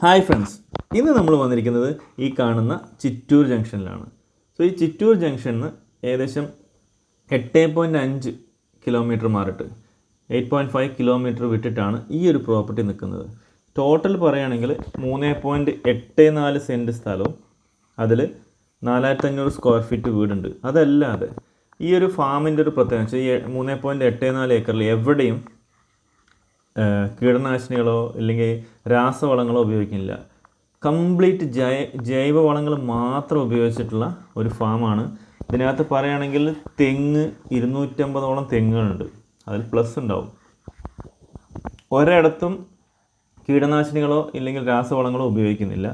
Hi friends, ഇന്ന് നമ്മൾ വന്നിരിക്കുന്നത് ഈ കാണുന്ന ചിറ്റൂർ ജംഗ്ഷനിലാണ്. സോ ഈ ചിറ്റൂർ ജംഗ്ഷനിൽ നിന്ന് ഏകദേശം 8.5 കിലോമീറ്റർ മാറിയിട്ട് 8.5 കിലോമീറ്റർ വിട്ടിട്ടാണ് ഈ ഒരു പ്രോപ്പർട്ടി നിൽക്കുന്നത്. ടോട്ടൽ പറയുകയാണെങ്കിൽ 3.84 സെൻറ്റ് സ്ഥലവും അതിൽ 4500 സ്ക്വയർ ഫീറ്റ് വീടുണ്ട്. അതല്ലാതെ ഈ ഒരു ഫാമിൻ്റെ ഒരു പ്രത്യേകത ഈ 3.84 ഏക്കറിൽ എവിടെയും കീടനാശിനികളോ അല്ലെങ്കിൽ രാസവളങ്ങളോ ഉപയോഗിക്കുന്നില്ല. കംപ്ലീറ്റ് ജൈവവളങ്ങൾ മാത്രം ഉപയോഗിച്ചിട്ടുള്ള ഒരു ഫാമാണ്. ഇതിനകത്ത് പറയുകയാണെങ്കിൽ തെങ്ങ് 250ഓളം തെങ്ങുകളുണ്ട്, അതിൽ പ്ലസ് ഉണ്ടാവും. ഒരിടത്തും കീടനാശിനികളോ ഇല്ലെങ്കിൽ രാസവളങ്ങളോ ഉപയോഗിക്കുന്നില്ല.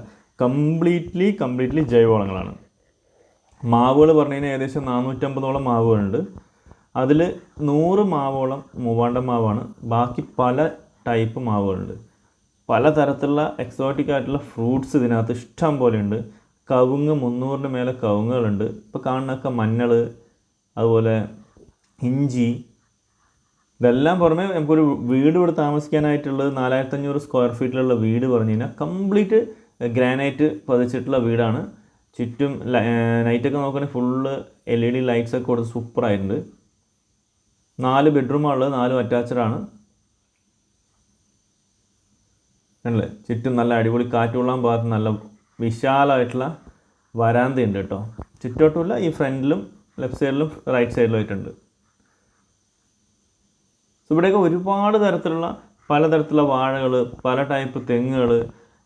കംപ്ലീറ്റ്ലി ജൈവവളങ്ങളാണ്. മാവുകൾ പറഞ്ഞു കഴിഞ്ഞാൽ ഏകദേശം 450ഓളം മാവുകളുണ്ട്. അതിൽ 100 മാവോളം മൂവാണ്ട മാവാണ്. ബാക്കി പല ടൈപ്പ് മാവുകളുണ്ട്. പലതരത്തിലുള്ള എക്സോട്ടിക് ആയിട്ടുള്ള ഫ്രൂട്ട്സ് ഇതിനകത്ത് ഇഷ്ടം പോലെ ഉണ്ട്. കവുങ്ങ് 300ന് മേലെ കവുങ്ങുകളുണ്ട്. ഇപ്പോൾ കാണുന്നതൊക്കെ മഞ്ഞൾ, അതുപോലെ ഇഞ്ചി. ഇതെല്ലാം പുറമെ നമുക്കൊരു വീട് ഇവിടെ താമസിക്കാനായിട്ടുള്ളത് 4500 സ്ക്വയർ ഫീറ്റിലുള്ള വീട് പറഞ്ഞു കഴിഞ്ഞാൽ കംപ്ലീറ്റ് ഗ്രാനൈറ്റ് പതിച്ചിട്ടുള്ള വീടാണ്. ചുറ്റും നൈറ്റൊക്കെ നോക്കുകയാണെങ്കിൽ ഫുള്ള് LED ലൈറ്റ്സൊക്കെ കൊടുത്ത് സൂപ്പറായിട്ടുണ്ട്. 4 ബെഡ്റൂമുള്ളത്, 4 അറ്റാച്ചഡാണ്. അല്ലേ, ചുറ്റും നല്ല അടിപൊളി കാറ്റുകൊള്ളാൻ ഭാഗത്ത് നല്ല വിശാലമായിട്ടുള്ള വരാന്തയുണ്ട് കേട്ടോ. ചുറ്റോട്ടുമില്ല, ഈ ഫ്രണ്ടിലും ലെഫ്റ്റ് സൈഡിലും റൈറ്റ് സൈഡിലും ആയിട്ടുണ്ട്. ഇവിടെയൊക്കെ ഒരുപാട് തരത്തിലുള്ള പലതരത്തിലുള്ള വാഴകൾ, പല ടൈപ്പ് തെങ്ങുകൾ,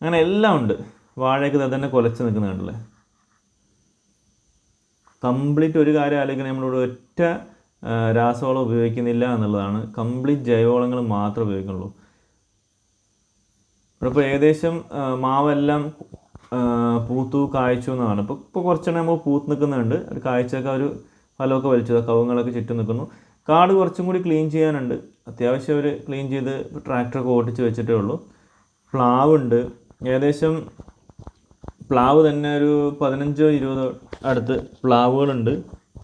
അങ്ങനെ എല്ലാം ഉണ്ട്. വാഴയൊക്കെ തന്നെ കുലച്ച് നിൽക്കുന്നുണ്ടല്ലേ. കംപ്ലീറ്റ് ഒരു കാര്യം ആലോചിക്കണം, നമ്മളിവിടെ ഒറ്റ രാസവളം ഉപയോഗിക്കുന്നില്ല എന്നുള്ളതാണ്. കംപ്ലീറ്റ് ജൈവവളങ്ങൾ മാത്രമേ ഉപയോഗിക്കുന്നുള്ളൂ. ഇപ്പോൾ ഏകദേശം മാവെല്ലാം പൂത്തു കായ്ച്ചു എന്നാണ്. ഇപ്പോൾ കുറച്ചെണ്ണം നമ്മൾ പൂത്ത് നിൽക്കുന്നുണ്ട്. ഒരു കാഴ്ചയൊക്കെ ഒരു ഫലമൊക്കെ വലിച്ചത്, കവുങ്ങളൊക്കെ ചുറ്റും നിൽക്കുന്നു. കാട് കുറച്ചും കൂടി ക്ലീൻ ചെയ്യാനുണ്ട്. അത്യാവശ്യം ഒരു ക്ലീൻ ചെയ്ത് ട്രാക്ടറൊക്കെ ഓടിച്ച് വെച്ചിട്ടേ ഉള്ളൂ. പ്ലാവുണ്ട്. ഏകദേശം പ്ലാവ് തന്നെ ഒരു 15-20 അടുത്ത് പ്ലാവുകളുണ്ട്.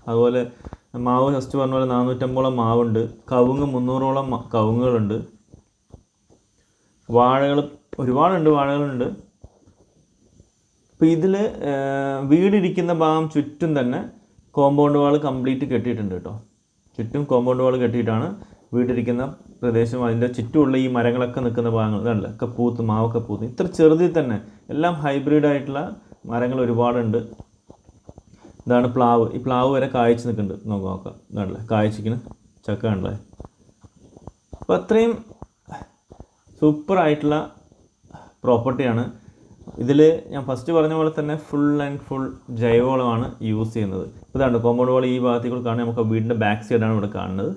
അതുപോലെ മാവ് ഫസ്റ്റ് പറഞ്ഞ പോലെ 450ഓളം മാവുണ്ട്. കവുങ്ങ് 300ഓളം കവുങ്ങുകളുണ്ട്. വാഴകൾ ഒരുപാടുണ്ട്, വാഴകളുണ്ട്. ഇപ്പോൾ ഇതിൽ വീടിരിക്കുന്ന ഭാഗം ചുറ്റും തന്നെ കോമ്പൗണ്ട് വാൾ കംപ്ലീറ്റ് കെട്ടിയിട്ടുണ്ട് കേട്ടോ. ചുറ്റും കോമ്പൗണ്ട് വാൾ കെട്ടിയിട്ടാണ് വീടിരിക്കുന്ന പ്രദേശം. അതിൻ്റെ ചുറ്റുമുള്ള ഈ മരങ്ങളൊക്കെ നിൽക്കുന്ന ഭാഗങ്ങൾ ഇതല്ല, ഒക്കെ പൂത്ത്, മാവൊക്കെ പൂത്ത്. ഇത്ര ചെറുതിൽ തന്നെ എല്ലാം ഹൈബ്രിഡായിട്ടുള്ള മരങ്ങൾ ഒരുപാടുണ്ട്. ഇതാണ് പ്ലാവ്. ഈ പ്ലാവ് വരെ കായ്ച്ച് നിൽക്കുന്നുണ്ട്. നോക്കാം, ഇതാണല്ലേ കായ്ച്ചിരിക്കുന്ന ചക്ക കണ്ടല്ലേ. അപ്പോൾ അത്രയും സൂപ്പറായിട്ടുള്ള പ്രോപ്പർട്ടിയാണ്. ഇതിൽ ഞാൻ ഫസ്റ്റ് പറഞ്ഞ പോലെ തന്നെ ഫുൾ ജൈവവളമാണ് യൂസ് ചെയ്യുന്നത്. ഇതാണ് കോമ്പൗണ്ട് വാൾ. ഈ ഭാഗത്തേക്ക് കാണാൻ നമുക്ക് വീടിൻ്റെ ബാക്ക് സൈഡാണ് ഇവിടെ കാണുന്നത്.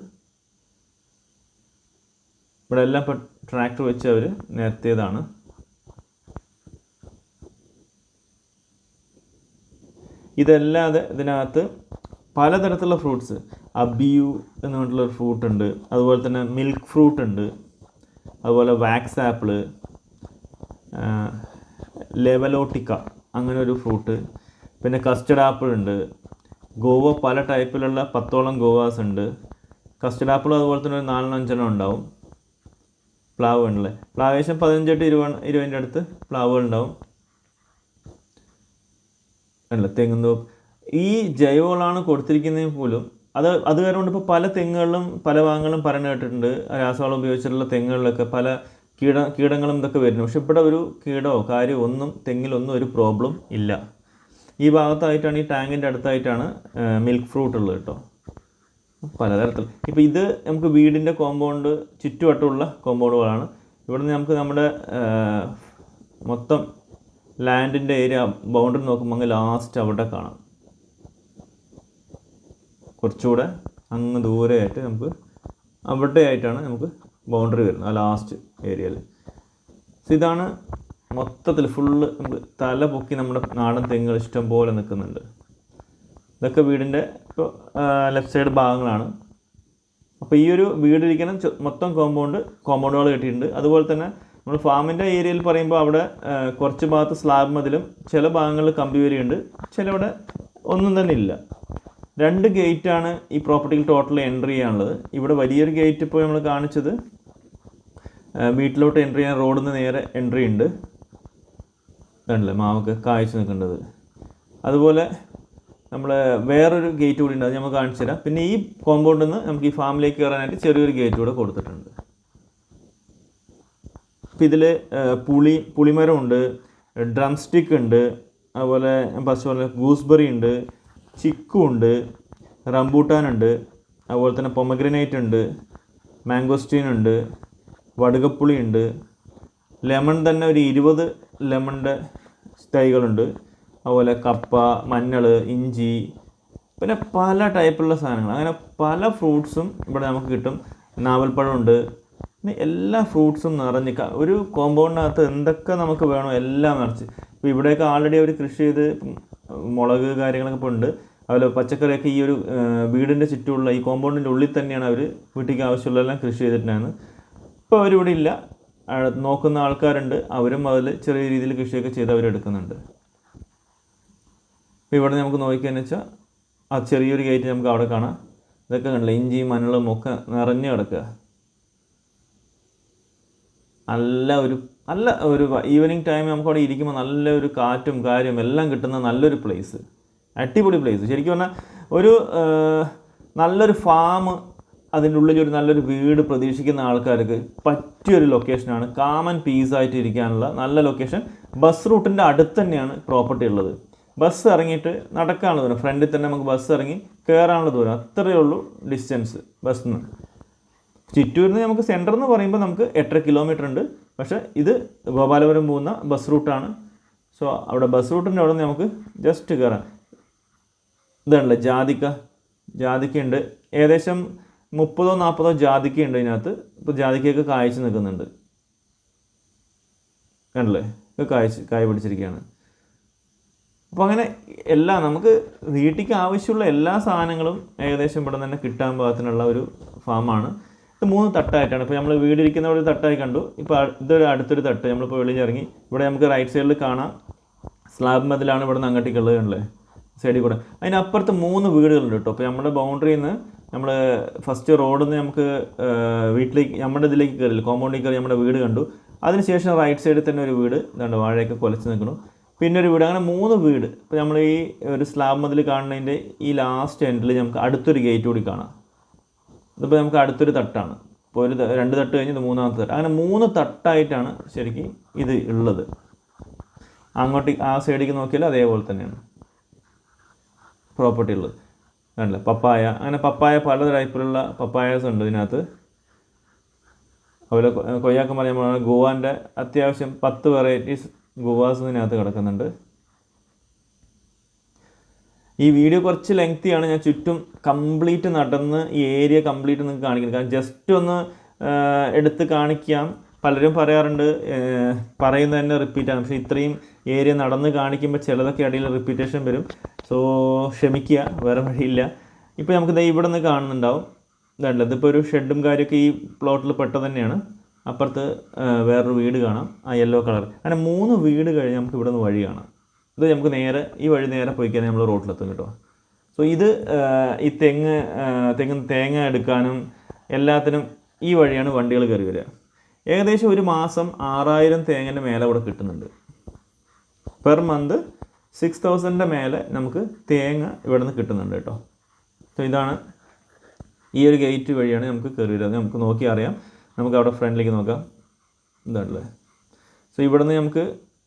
ഇവിടെ എല്ലാം ഇപ്പോൾ ട്രാക്ടർ വെച്ച് അവർ നിരത്തിയതാണ്. ഇതല്ലാതെ ഇതിനകത്ത് പലതരത്തിലുള്ള ഫ്രൂട്ട്സ്, അബിയു എന്ന് പറഞ്ഞിട്ടുള്ളൊരു ഫ്രൂട്ട് ഉണ്ട്. അതുപോലെ തന്നെ മിൽക്ക് ഫ്രൂട്ട് ഉണ്ട്. അതുപോലെ വാക്സ് ആപ്പിള്, ലെവലോട്ടിക്ക അങ്ങനെ ഒരു ഫ്രൂട്ട്. പിന്നെ കസ്റ്റർഡ് ആപ്പിൾ ഉണ്ട്. ഗോവ പല ടൈപ്പിലുള്ള 10ഓളം ഗോവാസ് ഉണ്ട്. കസ്റ്റർഡ് ആപ്പിൾ അതുപോലെ തന്നെ ഒരു 4-5 ഉണ്ടാവും. പ്ലാവ് ഉണ്ടല്ലേ. പ്ലാവ് ഏകദേശം 15-20 അടുത്ത് പ്ലാവുകൾ ഉണ്ടാവും. അല്ല, തെങ്ങും ഈ ജൈവവളമാണ് കൊടുത്തിരിക്കുന്നതിന് പോലും അത് കാരണം കൊണ്ട് ഇപ്പോൾ പല തെങ്ങുകളിലും പല ഭാഗങ്ങളും പറഞ്ഞു കേട്ടിട്ടുണ്ട്, രാസവളം ഉപയോഗിച്ചിട്ടുള്ള തെങ്ങുകളിലൊക്കെ പല കീടങ്ങളും ഇതൊക്കെ വരുന്നു. പക്ഷെ ഇവിടെ ഒരു കീടമോ കാര്യമോ ഒന്നും തെങ്ങിലൊന്നും ഒരു പ്രോബ്ലം ഇല്ല. ഈ ഭാഗത്തായിട്ടാണ്, ഈ ടാങ്കിൻ്റെ അടുത്തായിട്ടാണ് മിൽക്ക് ഫ്രൂട്ട് ഉള്ളത് കേട്ടോ. പലതരത്തിൽ ഇപ്പോൾ ഇത് നമുക്ക് വീടിൻ്റെ കോമ്പൗണ്ട് ചുറ്റുവട്ടമുള്ള കോമ്പൗണ്ടുകളാണ്. ഇവിടെ നിന്ന് നമുക്ക് നമ്മുടെ മൊത്തം ലാൻഡിൻ്റെ ഏരിയ ബൗണ്ടറി നോക്കുമ്പോൾ ലാസ്റ്റ് അവിടെ കാണാം. കുറച്ചുകൂടെ അങ്ങ് ദൂരെയായിട്ട് നമുക്ക് അവിടെ ആയിട്ടാണ് നമുക്ക് ബൗണ്ടറി വരുന്നത്, ആ ലാസ്റ്റ് ഏരിയയിൽ. ഇതാണ് മൊത്തത്തിൽ ഫുള്ള് നമുക്ക് തല പൊക്കി നമ്മുടെ നാടൻ തെങ്ങുകൾ ഇഷ്ടം പോലെ നിൽക്കുന്നുണ്ട്. ഇതൊക്കെ വീടിൻ്റെ ഇപ്പോൾ ലെഫ്റ്റ് സൈഡ് ഭാഗങ്ങളാണ്. അപ്പോൾ ഈ ഒരു വീടിരിക്കുന്ന മൊത്തം കോമ്പൗണ്ടുകൾ കെട്ടിയിട്ടുണ്ട്. അതുപോലെ തന്നെ നമ്മൾ ഫാമിൻ്റെ ഏരിയയിൽ പറയുമ്പോൾ അവിടെ കുറച്ച് ഭാഗത്ത് സ്ലാബ് മതിലും ചില ഭാഗങ്ങളിൽ കമ്പി വരിയുണ്ട്, ചിലവിടെ ഒന്നും തന്നെ ഇല്ല. 2 ഗേറ്റാണ് ഈ പ്രോപ്പർട്ടിയിൽ ടോട്ടൽ എൻട്രി ചെയ്യാനുള്ളത്. ഇവിടെ വലിയൊരു ഗേറ്റ് ഇപ്പോൾ നമ്മൾ കാണിച്ചത് വീട്ടിലോട്ട് എൻട്രി ചെയ്യാൻ റോഡിൽ നിന്ന് നേരെ എൻട്രി ഉണ്ട്. കണ്ടില്ലേ മാവൊക്കെ കായ്ച്ചു നിൽക്കേണ്ടത്. അതുപോലെ നമ്മൾ വേറൊരു ഗേറ്റ് കൂടി ഉണ്ട്, അത് നമുക്ക് കാണിച്ചു തരാം. പിന്നെ ഈ കോമ്പൗണ്ടിൽ നിന്ന് നമുക്ക് ഈ ഫാമിലേക്ക് കയറാനായിട്ട് ചെറിയൊരു ഗേറ്റ് കൂടെ കൊടുത്തിട്ടുണ്ട്. അപ്പോൾ ഇതിൽ പുളിമരമുണ്ട്, ഡ്രം സ്റ്റിക്ക് ഉണ്ട്, അതുപോലെ ഫസ്റ്റ് പോലെ ഗൂസ്ബെറി ഉണ്ട്, ചിക്കു ഉണ്ട്, റംബൂട്ടാനുണ്ട്, അതുപോലെ തന്നെ പൊമഗ്രനേറ്റ് ഉണ്ട്, മാംഗോസ്റ്റീൻ ഉണ്ട്, വടുകപ്പുളി ഉണ്ട്, ലെമൺ തന്നെ ഒരു 20 ലെമണിൻ്റെ തൈകളുണ്ട്, അതുപോലെ കപ്പ, മഞ്ഞൾ, ഇഞ്ചി, പിന്നെ പല ടൈപ്പുള്ള സാധനങ്ങൾ, അങ്ങനെ പല ഫ്രൂട്ട്സും ഇവിടെ നമുക്ക് കിട്ടും. നാവൽപ്പഴമുണ്ട്. പിന്നെ എല്ലാ ഫ്രൂട്ട്സും നിറഞ്ഞ് ഒരു കോമ്പൗണ്ടിനകത്ത് എന്തൊക്കെ നമുക്ക് വേണോ എല്ലാം നിറച്ച്. ഇപ്പോൾ ഇവിടെയൊക്കെ ആൾറെഡി അവർ കൃഷി ചെയ്ത് മുളക് കാര്യങ്ങളൊക്കെ ഇപ്പോൾ ഉണ്ട്. അതുപോലെ പച്ചക്കറിയൊക്കെ ഈ ഒരു വീടിൻ്റെ ചുറ്റുമുള്ള ഈ കോമ്പൗണ്ടിൻ്റെ ഉള്ളിൽ തന്നെയാണ് അവർ വീട്ടിലേക്ക് ആവശ്യമുള്ളതെല്ലാം കൃഷി ചെയ്തിട്ടുണ്ടായിരുന്നു. ഇപ്പോൾ അവരിവിടെ ഇല്ല, നോക്കുന്ന ആൾക്കാരുണ്ട്, അവരും അതിൽ ചെറിയ രീതിയിൽ കൃഷിയൊക്കെ ചെയ്ത് അവരെടുക്കുന്നുണ്ട്. അപ്പോൾ ഇവിടെ നമുക്ക് നോക്കിയെന്ന് വെച്ചാൽ ആ ചെറിയൊരു ഗേറ്റ് നമുക്ക് അവിടെ കാണാം. ഇതൊക്കെ കണ്ടില്ല, ഇഞ്ചിയും മഞ്ഞളും ഒക്കെ നിറഞ്ഞു കിടക്കുക. നല്ല ഒരു ഈവനിങ് ടൈം നമുക്ക് അവിടെ ഇരിക്കുമ്പോൾ നല്ലൊരു കാറ്റും കാര്യവും എല്ലാം കിട്ടുന്ന നല്ലൊരു പ്ലേസ്, അടിപൊളി പ്ലേസ്. ശരിക്കും പറഞ്ഞാൽ ഒരു നല്ലൊരു ഫാം, അതിൻ്റെ ഉള്ളിൽ ഒരു നല്ലൊരു വീട് പ്രതീക്ഷിക്കുന്ന ആൾക്കാർക്ക് പറ്റിയൊരു ലൊക്കേഷനാണ്. കാം ആൻഡ് പീസായിട്ട് ഇരിക്കാനുള്ള നല്ല ലൊക്കേഷൻ. ബസ് റൂട്ടിൻ്റെ അടുത്ത് തന്നെയാണ് പ്രോപ്പർട്ടി ഉള്ളത്. ബസ് ഇറങ്ങിയിട്ട് നടക്കാനുള്ള ദൂരം, ഫ്രണ്ടിൽ തന്നെ നമുക്ക് ബസ് ഇറങ്ങി കയറാനുള്ള ദൂരം, അത്രയേ ഉള്ളൂ ഡിസ്റ്റൻസ് ബസ്സിൽ നിന്ന്. ചിറ്റൂരിൽ നിന്ന് നമുക്ക് സെൻറ്റർ എന്ന് പറയുമ്പോൾ നമുക്ക് 8.5 കിലോമീറ്റർ ഉണ്ട്. പക്ഷേ ഇത് ഗോപാലപുരം പോകുന്ന ബസ് റൂട്ടാണ്. സോ അവിടെ ബസ് റൂട്ടിൻ്റെ അവിടെ നിന്ന് നമുക്ക് ജസ്റ്റ് കയറാം. ഇതാണല്ലേ ജാതിക്കയുണ്ട്. ഏകദേശം 30-40 ജാതിക്കയുണ്ട് ഇതിനകത്ത്. ഇപ്പോൾ ജാതിക്കയൊക്കെ കായ്ച്ച് നിൽക്കുന്നുണ്ട്, കണ്ടില്ലേ, കായ പിടിച്ചിരിക്കുകയാണ്. അപ്പോൾ അങ്ങനെ എല്ലാം നമുക്ക് വീട്ടിലേക്ക് ആവശ്യമുള്ള എല്ലാ സാധനങ്ങളും ഏകദേശം ഇവിടെ തന്നെ കിട്ടാൻ പാകത്തിനുള്ള ഒരു ഫാമാണ്. ഇത് 3 തട്ടായിട്ടാണ്. ഇപ്പോൾ നമ്മൾ വീടിരിക്കുന്ന ഒരു തട്ടായി കണ്ടു. ഇപ്പോൾ ഇതൊരു അടുത്തൊരു തട്ട്, നമ്മളിപ്പോൾ വെളിയിൽ ഇറങ്ങി ഇവിടെ നമുക്ക് റൈറ്റ് സൈഡിൽ കാണാം സ്ലാബ് മതിലാണ് ഇവിടെ നിന്ന് അങ്ങോട്ടേക്കുള്ളത്, കണ്ടല്ലേ, സൈഡിൽ കൂടെ. അതിനപ്പുറത്ത് 3 വീടുകളുണ്ട് കേട്ടോ. അപ്പോൾ നമ്മുടെ ബൗണ്ടറിയിൽ നിന്ന് നമ്മൾ ഫസ്റ്റ് റോഡിൽ നിന്ന് നമുക്ക് വീട്ടിലേക്ക് നമ്മുടെ ഇതിലേക്ക് കയറില്ല, കോമ്പൗണ്ടിൽ കയറി നമ്മുടെ വീട് കണ്ടു. അതിനുശേഷം റൈറ്റ് സൈഡിൽ തന്നെ ഒരു വീട് ഇതുണ്ട്, വാഴയൊക്കെ കുലച്ച് നിൽക്കുന്നു. പിന്നെ ഒരു വീട്, അങ്ങനെ 3 വീട്. ഇപ്പോൾ നമ്മൾ ഈ ഒരു സ്ലാബ് മതിൽ കാണുന്നതിൻ്റെ ഈ ലാസ്റ്റ് എൻഡിൽ നമുക്ക് അടുത്തൊരു ഗേറ്റ് കൂടി കാണാം. ഇതിപ്പോൾ നമുക്ക് അടുത്തൊരു തട്ടാണ്. ഇപ്പോൾ 2 തട്ട് കഴിഞ്ഞ് ഇത് 3ാമത്തെ തട്ട്. അങ്ങനെ 3 തട്ടായിട്ടാണ് ശരിക്കും ഇത് ഉള്ളത്. അങ്ങോട്ട് ആ സൈഡിലേക്ക് നോക്കിയാൽ അതേപോലെ തന്നെയാണ് പ്രോപ്പർട്ടി ഉള്ളത്. കണ്ടില്ല, പപ്പായ, അങ്ങനെ പപ്പായ പല ടൈപ്പിലുള്ള പപ്പായാസ് ഉണ്ട് ഇതിനകത്ത്. അതുപോലെ കൊയ്യാക്കം പറയുമ്പോൾ ഗോവാൻ്റെ അത്യാവശ്യം 10 വെറൈറ്റീസ് ഗോവാസ് ഇതിനകത്ത് കിടക്കുന്നുണ്ട്. ഈ വീഡിയോ കുറച്ച് ലെങ്തിയാണ്, ഞാൻ ചുറ്റും കംപ്ലീറ്റ് നടന്ന് ഈ ഏരിയ കംപ്ലീറ്റ് നിങ്ങൾക്ക് കാണിക്കുന്നത്. കാരണം ജസ്റ്റ് ഒന്ന് എടുത്ത് കാണിക്കാം. പലരും പറയാറുണ്ട് പറയുന്നത് തന്നെ റിപ്പീറ്റാണ്, പക്ഷേ ഇത്രയും ഏരിയ നടന്ന് കാണിക്കുമ്പോൾ ചിലതൊക്കെ ഇടയിൽ റിപ്പീറ്റേഷൻ വരും. സോ ക്ഷമിക്കുക, വേറെ വഴിയില്ല. ഇപ്പോൾ നമുക്ക് ഇവിടെ നിന്ന് കാണുന്നുണ്ടാവും, ഇതല്ല, ഇതിപ്പോൾ ഒരു ഷെഡും കാര്യമൊക്കെ ഈ പ്ലോട്ടിൽ പെട്ടത് തന്നെയാണ്. അപ്പുറത്ത് വേറൊരു വീട് കാണാം, ആ യെല്ലോ കളർ. അങ്ങനെ 3 വീട് കഴിഞ്ഞ് നമുക്ക് ഇവിടെ നിന്ന് വഴി കാണാം. ഇത് നമുക്ക് നേരെ ഈ വഴി നേരെ പോയി കഴിഞ്ഞാൽ നമ്മൾ റോട്ടിലെത്തും കേട്ടോ. സോ ഇത് ഈ തേങ്ങ എടുക്കാനും എല്ലാത്തിനും ഈ വഴിയാണ് വണ്ടികൾ കയറി വരിക. ഏകദേശം ഒരു മാസം 6000 തേങ്ങൻ്റെ മേലെ ഇവിടെ കിട്ടുന്നുണ്ട്. പെർ മന്ത് 6000 മേലെ നമുക്ക് തേങ്ങ ഇവിടെ നിന്ന് കിട്ടുന്നുണ്ട് കേട്ടോ. സോ ഇതാണ് ഈ ഒരു ഗേറ്റ് വഴിയാണ് നമുക്ക് കയറി വരുന്നത്. നമുക്ക് നോക്കി അറിയാം. നമുക്ക് അവിടെ ഫ്രണ്ടിലേക്ക് നോക്കാം, ഇതാണല്ലേ. സോ ഇവിടെ നിന്ന് നമുക്ക്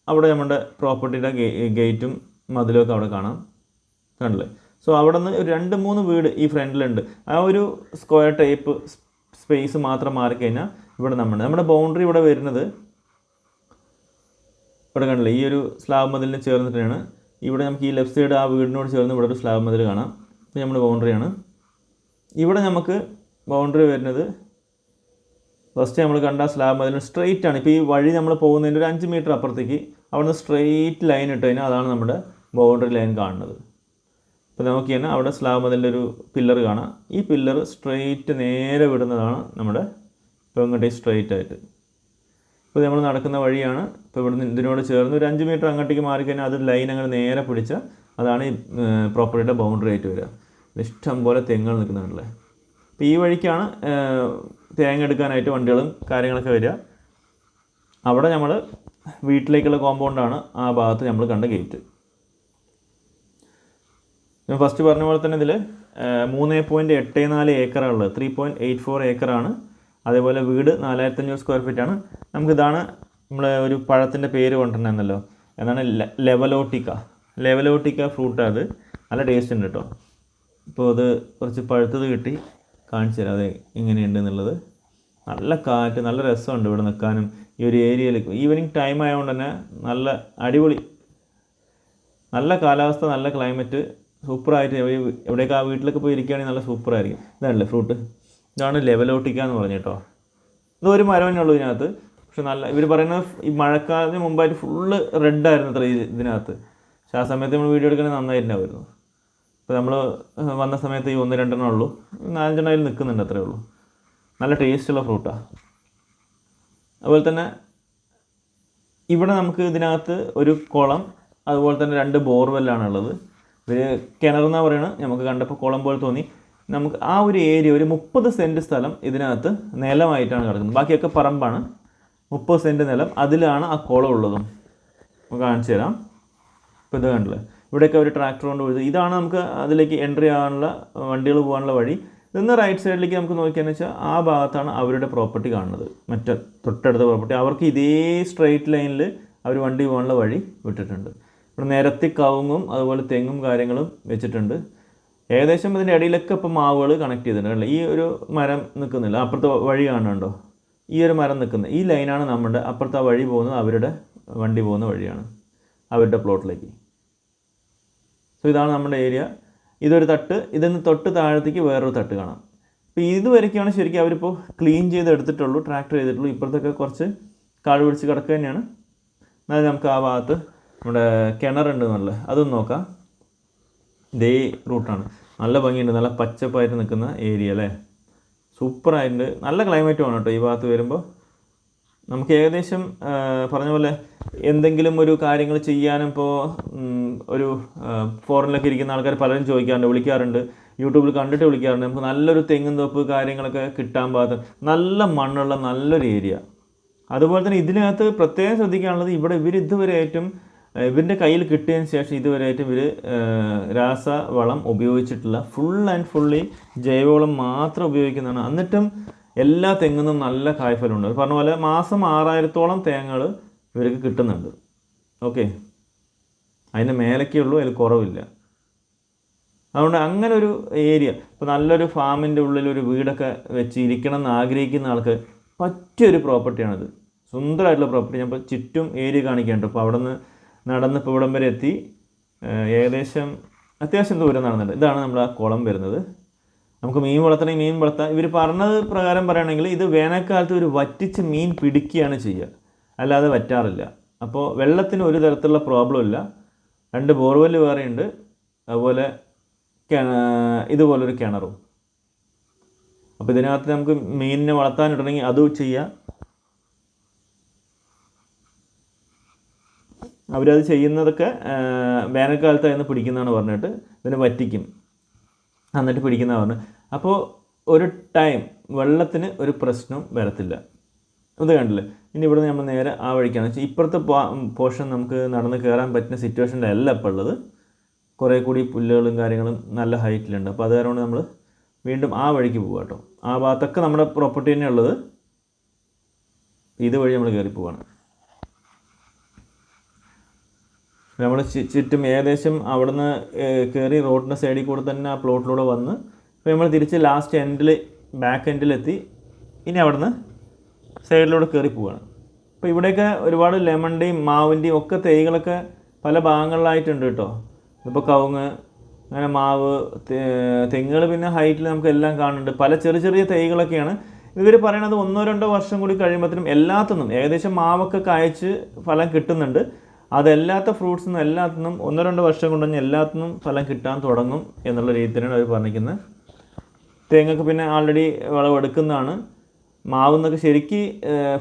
അവിടെ നമ്മുടെ പ്രോപ്പർട്ടിയുടെ ഗേറ്റും മതിലുമൊക്കെ അവിടെ കാണാം, കണ്ടില്ലേ. സോ അവിടെ നിന്ന് ഒരു 2-3 വീട് ഈ ഫ്രണ്ടിലുണ്ട്. ആ ഒരു സ്ക്വയർ ടൈപ്പ് സ്പേസ് മാത്രം മാറിക്കഴിഞ്ഞാൽ ഇവിടെ നമ്മുടെ ബൗണ്ടറി ഇവിടെ വരുന്നത് ഇവിടെ കണ്ടില്ലേ, ഈ ഒരു സ്ലാബ് മതിലിന് ചേർന്നിട്ടാണ്. ഇവിടെ നമുക്ക് ഈ ലെഫ്റ്റ് സൈഡ് ആ വീടിനോട് ചേർന്ന് ഇവിടെ ഒരു സ്ലാബ് മതിൽ കാണാം. ഇത് നമ്മുടെ ബൗണ്ടറിയാണ്. ഇവിടെ നമുക്ക് ബൗണ്ടറി വരുന്നത് ഫസ്റ്റ് നമ്മൾ കണ്ട സ്ലാബ് മതിലിന് സ്ട്രെയിറ്റ് ആണ്. ഇപ്പോൾ ഈ വഴി നമ്മൾ പോകുന്നതിൻ്റെ ഒരു 5 മീറ്റർ അപ്പുറത്തേക്ക് അവിടെ നിന്ന് സ്ട്രെയിറ്റ് ലൈൻ ഇട്ട് കഴിഞ്ഞാൽ അതാണ് നമ്മുടെ ബൗണ്ടറി ലൈൻ കാണുന്നത്. ഇപ്പോൾ നമുക്ക് തന്നെ അവിടെ സ്ലാബ് മതിലിൻ്റെ ഒരു പില്ലർ കാണാം. ഈ പില്ലർ സ്ട്രെയിറ്റ് നേരെ വിടുന്നതാണ് നമ്മുടെ ഇപ്പോൾ ഇങ്ങോട്ടേ സ്ട്രെയിറ്റ് ആയിട്ട്. ഇപ്പോൾ നമ്മൾ നടക്കുന്ന വഴിയാണ്. ഇപ്പോൾ ഇവിടുന്ന് ഇതിനോട് ചേർന്ന് ഒരു 5 മീറ്റർ അങ്ങോട്ടേക്ക് മാറിക്കഴിഞ്ഞാൽ അത് ലൈൻ അങ്ങനെ നേരെ പിടിച്ചാൽ അതാണ് ഈ പ്രോപ്പർട്ടിയുടെ ബൗണ്ടറി ആയിട്ട് വരിക. ഇഷ്ടം പോലെ തെങ്ങുകൾ നിൽക്കുന്നുണ്ടല്ലേ. അപ്പോൾ ഈ വഴിക്കാണ് തേങ്ങ എടുക്കാനായിട്ട് വണ്ടികളും കാര്യങ്ങളൊക്കെ വരിക. അവിടെ നമ്മൾ വീട്ടിലേക്കുള്ള കോമ്പൗണ്ടാണ് ആ ഭാഗത്ത് നമ്മൾ കണ്ട ഗേറ്റ്. ഞാൻ ഫസ്റ്റ് പറഞ്ഞ പോലെ തന്നെ ഇതിൽ 3.84 ഏക്കറാണുള്ളത്. 3.84 ഏക്കറാണ്. അതേപോലെ വീട് 4500 സ്ക്വയർ ഫീറ്റാണ്. നമുക്കിതാണ് നമ്മൾ ഒരു പഴത്തിൻ്റെ പേര് കൊണ്ടുവരണമല്ലോ, എന്നാണ് ലെവലോട്ടിക്ക ഫ്രൂട്ടാണ്. അത് നല്ല ടേസ്റ്റ് ഉണ്ട് കേട്ടോ. ഇപ്പോൾ അത് കുറച്ച് പഴുത്തത് കിട്ടി, കാണിച്ചു തരാം അത് എങ്ങനെയുണ്ട് എന്നുള്ളത്. നല്ല കാറ്റ്, നല്ല രസമുണ്ട് ഇവിടെ നിൽക്കാനും. ഈ ഒരു ഏരിയയിൽ ഈവനിങ് ടൈം ആയതുകൊണ്ട് തന്നെ നല്ല അടിപൊളി, നല്ല കാലാവസ്ഥ, നല്ല ക്ലൈമറ്റ്, സൂപ്പറായിട്ട് എവിടെയൊക്കെ ആ വീട്ടിലൊക്കെ പോയി ഇരിക്കുകയാണെങ്കിൽ നല്ല സൂപ്പറായിരിക്കും. ഇതാണല്ലേ ഫ്രൂട്ട്, ഇതാണ് ലെവലോട്ടിക്ക എന്ന് പറഞ്ഞു കേട്ടോ. ഇതൊരു മരമേ ഉള്ളൂ ഇതിനകത്ത്. പക്ഷെ നല്ല, ഇവർ പറയുന്നത് ഈ മഴക്കാലത്തിന് മുമ്പായിട്ട് ഫുള്ള് റെഡായിരുന്നു അത്ര ഇതിനകത്ത്. പക്ഷെ ആ സമയത്ത് നമ്മൾ വീഡിയോ എടുക്കണമെങ്കിൽ നന്നായിട്ടുണ്ടായിരുന്നു. ഇപ്പോൾ നമ്മൾ വന്ന സമയത്ത് ഈ 1-2 ഉള്ളൂ, 4-5 അതിൽ നിൽക്കുന്നുണ്ട്, അത്രേ ഉള്ളൂ. നല്ല ടേസ്റ്റുള്ള ഫ്രൂട്ടാണ്. അതുപോലെ തന്നെ ഇവിടെ നമുക്ക് ഇതിനകത്ത് ഒരു കുളം, അതുപോലെ തന്നെ 2 ബോർവെല്ലാണുള്ളത്. ഇവർ കിണറെന്നാണ് പറയുന്നത്, നമുക്ക് കണ്ടപ്പോൾ കുളം പോലെ തോന്നി. നമുക്ക് ആ ഒരു ഏരിയ, ഒരു 30 സെൻറ്റ് സ്ഥലം ഇതിനകത്ത് നിലമായിട്ടാണ് കിടക്കുന്നത്. ബാക്കിയൊക്കെ പറമ്പാണ്. 30 സെൻറ്റ് നിലം, അതിലാണ് ആ കുളം ഉള്ളതും. കാണിച്ചു തരാം. ഇപ്പോൾ ഇത് കണ്ടില്ലേ, ഇവിടെയൊക്കെ ഒരു ട്രാക്ടർ കൊണ്ട് പോയത്. ഇതാണ് നമുക്ക് അതിലേക്ക് എൻട്രി ആകാനുള്ള, വണ്ടികൾ പോകാനുള്ള വഴി. ഇന്ന് റൈറ്റ് സൈഡിലേക്ക് നമുക്ക് നോക്കിയാന്ന് വെച്ചാൽ ആ ഭാഗത്താണ് അവരുടെ പ്രോപ്പർട്ടി കാണുന്നത്, മറ്റേ തൊട്ടടുത്ത പ്രോപ്പർട്ടി. അവർക്ക് ഇതേ സ്ട്രെയിറ്റ് ലൈനിൽ അവർ വണ്ടി പോകാനുള്ള വഴി വിട്ടിട്ടുണ്ട്. ഇവിടെ നിരത്തി കവുങ്ങും അതുപോലെ തെങ്ങും കാര്യങ്ങളും വെച്ചിട്ടുണ്ട്. ഏകദേശം ഇതിൻ്റെ ഇടയിലൊക്കെ ഇപ്പോൾ മാവുകൾ കണക്ട് ചെയ്തിട്ടുണ്ട്. ഈ ഒരു മരം നിൽക്കുന്നില്ല, അപ്പുറത്തെ വഴി കാണുന്നുണ്ടോ, ഈ ഒരു മരം നിൽക്കുന്നത്, ഈ ലൈനാണ് നമ്മുടെ അപ്പുറത്തെ വഴി പോകുന്നത്, അവരുടെ വണ്ടി പോകുന്ന വഴിയാണ് അവരുടെ പ്ലോട്ടിലേക്ക്. സോ ഇതാണ് നമ്മുടെ ഏരിയ. ഇതൊരു തട്ട്, ഇതിന് തൊട്ട് താഴത്തേക്ക് വേറൊരു തട്ട് കാണാം. അപ്പോൾ ഇതുവരെയൊക്കെയാണ് ശരിക്കും അവരിപ്പോൾ ക്ലീൻ ചെയ്ത് എടുത്തിട്ടുള്ളൂ, ട്രാക്ടർ ചെയ്തിട്ടുള്ളൂ. ഇപ്പുറത്തൊക്കെ കുറച്ച് കാട് പിടിച്ച് കിടക്കുക തന്നെയാണ്. എന്നാൽ നമുക്ക് ആ ഭാഗത്ത് നമ്മുടെ കിണറുണ്ട് എന്നുള്ളത് അതൊന്ന് നോക്കാം. ഇതേ റൂട്ടാണ്. നല്ല ഭംഗിയുണ്ട്, നല്ല പച്ചപ്പായിട്ട് നിൽക്കുന്ന ഏരിയ അല്ലേ, സൂപ്പറായിട്ടുണ്ട്. നല്ല ക്ലൈമറ്റുമാണ് കേട്ടോ ഈ ഭാഗത്ത് വരുമ്പോൾ. നമുക്ക് ഏകദേശം പറഞ്ഞ പോലെ എന്തെങ്കിലും ഒരു കാര്യങ്ങൾ ചെയ്യാനും, ഇപ്പോൾ ഒരു ഫോറിനിലൊക്കെ ഇരിക്കുന്ന ആൾക്കാർ പലരും ചോദിക്കാറുണ്ട്, വിളിക്കാറുണ്ട്, യൂട്യൂബിൽ കണ്ടിട്ട് വിളിക്കാറുണ്ട്. നമുക്ക് നല്ലൊരു തെങ്ങും തോപ്പ് കാര്യങ്ങളൊക്കെ കിട്ടാൻ പാകത്ത് നല്ല മണ്ണുള്ള നല്ലൊരു ഏരിയ. അതുപോലെ തന്നെ ഇതിനകത്ത് പ്രത്യേകം ശ്രദ്ധിക്കാനുള്ളത്, ഇവിടെ ഇതുവരെയായിട്ടും ഇവരുടെ കയ്യിൽ കിട്ടിയതിന് ശേഷം ഇതുവരെയായിട്ടും ഇവർ രാസവളം ഉപയോഗിച്ചിട്ടില്ല. ഫുൾ ആൻഡ് ഫുള്ളി ജൈവവളം മാത്രം ഉപയോഗിക്കുന്നതാണ്. എന്നിട്ടും എല്ലാ തെങ്ങിനും നല്ല കായ്ഫലമുണ്ട്. പറഞ്ഞ പോലെ മാസം 6000-ഓളം തേങ്ങകൾ ഇവർക്ക് കിട്ടുന്നുണ്ട്. ഓക്കെ, അതിൻ്റെ മേലക്കേ ഉള്ളൂ, അതിൽ കുറവില്ല. അതുകൊണ്ട് അങ്ങനെ ഒരു ഏരിയ, ഇപ്പോൾ നല്ലൊരു ഫാമിൻ്റെ ഉള്ളിൽ ഒരു വീടൊക്കെ വെച്ച് ഇരിക്കണം എന്ന് ആഗ്രഹിക്കുന്ന ആൾക്ക് പറ്റിയൊരു പ്രോപ്പർട്ടിയാണിത്. സുന്ദരമായിട്ടുള്ള പ്രോപ്പർട്ടി. ഞാൻ ഇപ്പോൾ ചുറ്റും ഏരിയ കാണിക്കാനുണ്ട്. അപ്പോൾ അവിടെ നിന്ന് നടന്ന് ഇപ്പോൾ ഇവിടം വരെ എത്തി. ഏകദേശം അത്യാവശ്യം ദൂരം നടന്നുണ്ട്. ഇതാണ് നമ്മൾ ആ കുളം വരുന്നത്. നമുക്ക് മീൻ വളർത്തണമെങ്കിൽ മീൻ വളർത്താം. ഇവർ പറഞ്ഞത് പ്രകാരം പറയുകയാണെങ്കിൽ ഇത് വേനൽക്കാലത്ത് ഒരു വറ്റിച്ച് മീൻ പിടിക്കുകയാണ് ചെയ്യുക, അല്ലാതെ വറ്റാറില്ല. അപ്പോൾ വെള്ളത്തിന് ഒരു തരത്തിലുള്ള പ്രോബ്ലം ഇല്ല. 2 ബോർവെൽ വേറെയുണ്ട്, അതുപോലെ ഇതുപോലൊരു കിണറും. അപ്പോൾ ഇതിനകത്ത് നമുക്ക് മീനിനെ വളർത്താനിടണമെങ്കിൽ അതും ചെയ്യാം. അവരത് ചെയ്യുന്നതൊക്കെ വേനൽക്കാലത്തായിരുന്നു പിടിക്കുന്നതാണ് പറഞ്ഞിട്ട്, ഇതിനെ വറ്റിക്കും എന്നിട്ട് പിടിക്കുന്ന പറഞ്ഞു. അപ്പോൾ ഒരു ടൈം വെള്ളത്തിന് ഒരു പ്രശ്നം വരത്തില്ല. ഇത് കണ്ടില്ലേ. ഇനി ഇവിടുന്ന് നമ്മൾ നേരെ ആ വഴിക്കാണ് വെച്ചാൽ ഇപ്പുറത്തെ പോർഷൻ നമുക്ക് നടന്ന് കയറാൻ പറ്റുന്ന സിറ്റുവേഷനിലല്ല ഇപ്പോൾ ഉള്ളത്. കുറേ കൂടി പുല്ലുകളും കാര്യങ്ങളും നല്ല ഹൈറ്റിലുണ്ട്. അപ്പോൾ അത് കാരണം നമ്മൾ വീണ്ടും ആ വഴിക്ക് പോകുക കേട്ടോ. ആ ഭാഗത്തൊക്കെ നമ്മുടെ പ്രോപ്പർട്ടി തന്നെ ഉള്ളത്. ഇതുവഴി നമ്മൾ കയറി പോവാണ്. നമ്മൾ ചുറ്റും ഏകദേശം അവിടുന്ന് കയറി റോഡിൻ്റെ സൈഡിൽ കൂടെ തന്നെ ആ പ്ലോട്ടിലൂടെ വന്ന് ഇപ്പോൾ നമ്മൾ തിരിച്ച് ലാസ്റ്റ് എൻഡിൽ, ബാക്ക് എൻഡിലെത്തി. ഇനി അവിടുന്ന് സൈഡിലൂടെ കയറി പോവുകയാണ്. അപ്പോൾ ഇവിടെയൊക്കെ ഒരുപാട് ലെമണിൻ്റെയും മാവിൻ്റെയും ഒക്കെ തൈകളൊക്കെ പല ഭാഗങ്ങളിലായിട്ടുണ്ട് കേട്ടോ. ഇപ്പോൾ കവുങ്ങ്, അങ്ങനെ മാവ്, തെങ്ങുകൾ, പിന്നെ ഹൈറ്റിൽ നമുക്ക് എല്ലാം കാണുന്നുണ്ട്. പല ചെറിയ ചെറിയ തൈകളൊക്കെയാണ്. ഇവർ പറയണത് 1-2 വർഷം കൂടി കഴിയുമ്പോഴത്തേനും എല്ലാത്തിനും ഏകദേശം മാവൊക്കെ കായ്ച്ച് ഫലം കിട്ടുന്നുണ്ട്. അതല്ലാത്ത ഫ്രൂട്ട്സിനും എല്ലാത്തിനും 1-2 വർഷം കൊണ്ട് തന്നെ എല്ലാത്തിനും ഫലം കിട്ടാൻ തുടങ്ങും എന്നുള്ള രീതിയിലാണ് അവർ പറഞ്ഞിരിക്കുന്നത്. തേങ്ങക്ക് പിന്നെ ആൾറെഡി വിളവെടുക്കുന്നതാണ്. മാവുന്നൊക്കെ ശരിക്ക്